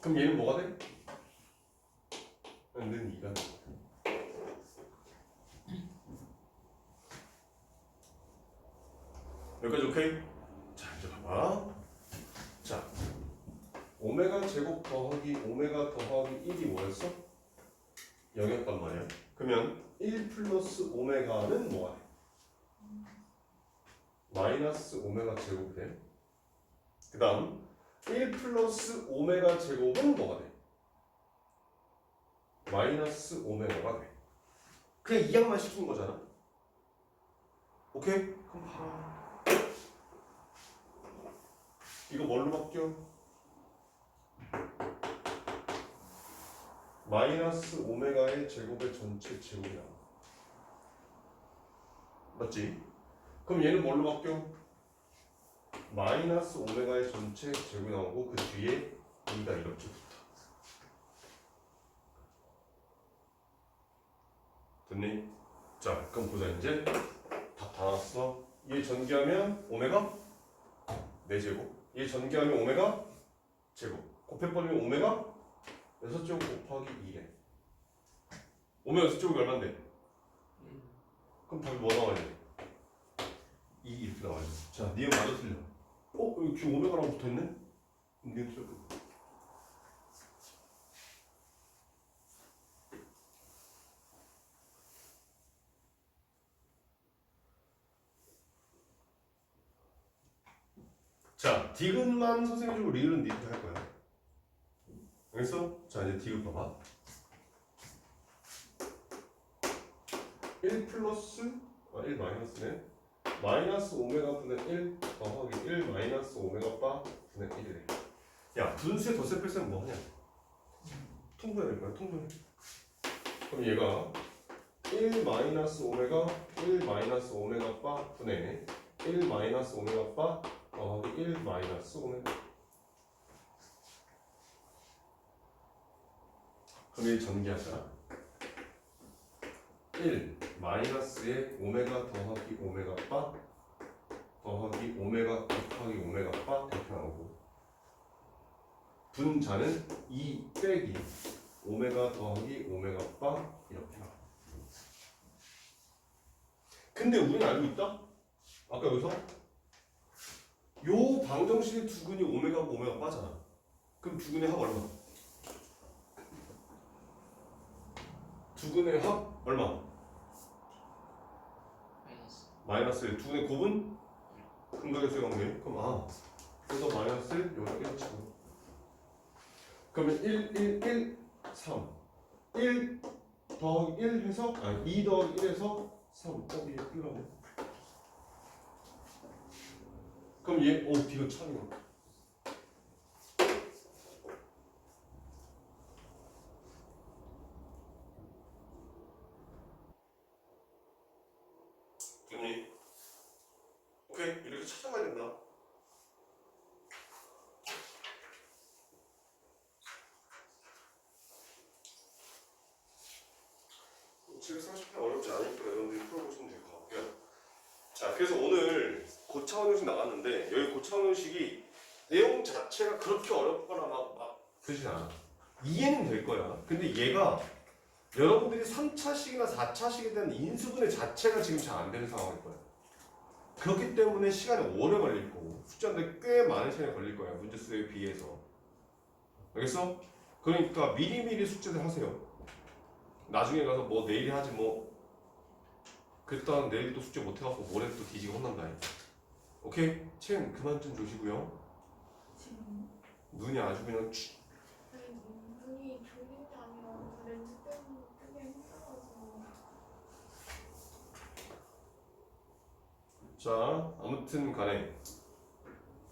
그럼 얘는 뭐가 돼? 는 2가 돼. 여기까지 오케이? 자, 이제 봐봐. 자, 오메가 제곱 더하기 오메가 더하기 1이 뭐였어? 0이었단 말이야. 그러면 1 플러스 오메가는 뭐가 돼? 마이너스 오메가 제곱이 돼. 그 다음 1 플러스 오메가 제곱은 뭐가 돼? 마이너스 오메가가 돼. 그냥 이 양만 시킨 거잖아. 오케이? 그럼 봐라. 이거 뭘로 바뀌어? 마이너스 오메가의 제곱의 전체 제곱이 나와. 맞지? 그럼 얘는 뭘로 바뀌어? 마이너스 오메가의 전체 제곱이 나오고 그 뒤에 2가 이렇게 붙어. 됐니? 자, 그럼 보자 이제. 답 다 나왔어. 얘 전개하면 오메가 4제곱. 얘 전개하면 오메가 제곱. 곱해버리면 오메가 6제곱 곱하기 2래. 오메가 6제곱이 얼만데? 그럼 답이 뭐 나와야 돼? 2 이렇게 나와야 돼. 자, 니은 맞아 틀려? 여기 지금 오메가라고 붙어있네? 니은 틀려. 자, 디귿만 선생님 주고 리을은 니한테 할 거야. 알겠어? 자, 이제 디귿 봐봐. 1 플러스 1 마이너스네. 마이너스 오메가 분의 1 더하기 1 마이너스 오메가 바 분의 1이래. 야, 분수의 덧셈 뺄셈 뭐 하냐? 통분해야 될 거야, 통분해. 그럼 얘가 1 마이너스 오메가 1 마이너스 오메가 바 분의 1 마이너스 오메가 바 더하기 1 마이너스 오메가. 그럼 얘 전개하자. 1 마이너스에 오메가 더하기 오메가 바 더하기 오메가 곱하기 오메가 바 이렇게 나오고 분자는 2 빼기 오메가 더하기 오메가 바 이렇게 나와. 근데 우리는 알고 있다? 아까 여기서 요 방정식의 두근이 오메가고 오메가 바잖아. 그럼 두근의 합 얼마? 두근의 합 얼마? 마이너스 1. 두근의 곱은? 근각의 수의 관계. 그럼 그래서 마이너스 1 여기다 치고. 그러면 1, 1, 1, 3. 1 더하기 1 해서 2 더하기 1에서 3. 이게 끝나네. 그럼 얘 디귿 천이야. 됐니? 오케이, 이렇게 찾아가야 된다. 지금 30분 어려워. 아니까 여러분들이 풀어보시면 될 것 같고요. 자, 그래서 오늘 고차원 형식 나왔는데 여기 고차원 형식이 내용 자체가 그렇게 어렵거나 막 그러진 않아. 이해는 될 거야. 근데 얘가 여러분들이 3차식이나 4차식에 대한 인수분해 자체가 지금 잘 안 되는 상황일 거야. 그렇기 때문에 시간이 오래 걸릴 거고 숙제인데 꽤 많은 시간이 걸릴 거야. 문제 수에 비해서. 알겠어? 그러니까 미리미리 숙제들 하세요. 나중에 가서 뭐 내일이 하지 뭐 그랬다가 내일 또 숙제 못 해갖고 모레 또 뒤지고 혼난다. 오케이? chen 그만 좀 조시고요. 지금 눈이 아주 그냥 눈이 졸린 게 아니라 렌즈 때문에 뜨기 힘들어서. 자, 아무튼 간에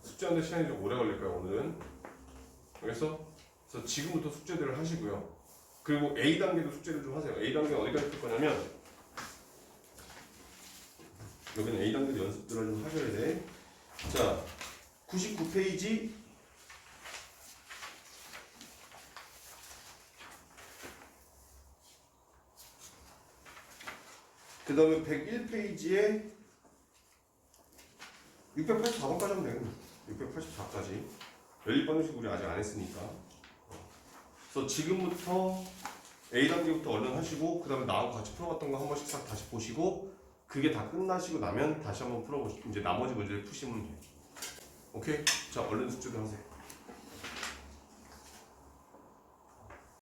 숙제하는데 시간이 좀 오래 걸릴 거야 오늘은. 알겠어? 그래서 지금부터 숙제들을 하시고요. 그리고 A 단계도 숙제를 좀 하세요. A 단계 어디까지 풀 거냐면 여기는 A 단계 연습들을 좀 하셔야 돼. 자, 99페이지 그 다음에 101페이지에 684번까지 하면 되겠네. 684까지. 연립 방식 우리 아직 안 했으니까. 그래서 지금부터 A 단계부터 얼른 하시고 그 다음에 나하고 같이 풀어봤던 거 한 번씩 싹 다시 보시고 그게 다 끝나시고 나면 다시 한번 풀어보시고 이제 나머지 문제를 푸시면 돼요. 오케이? 자, 얼른 숙제들 하세요.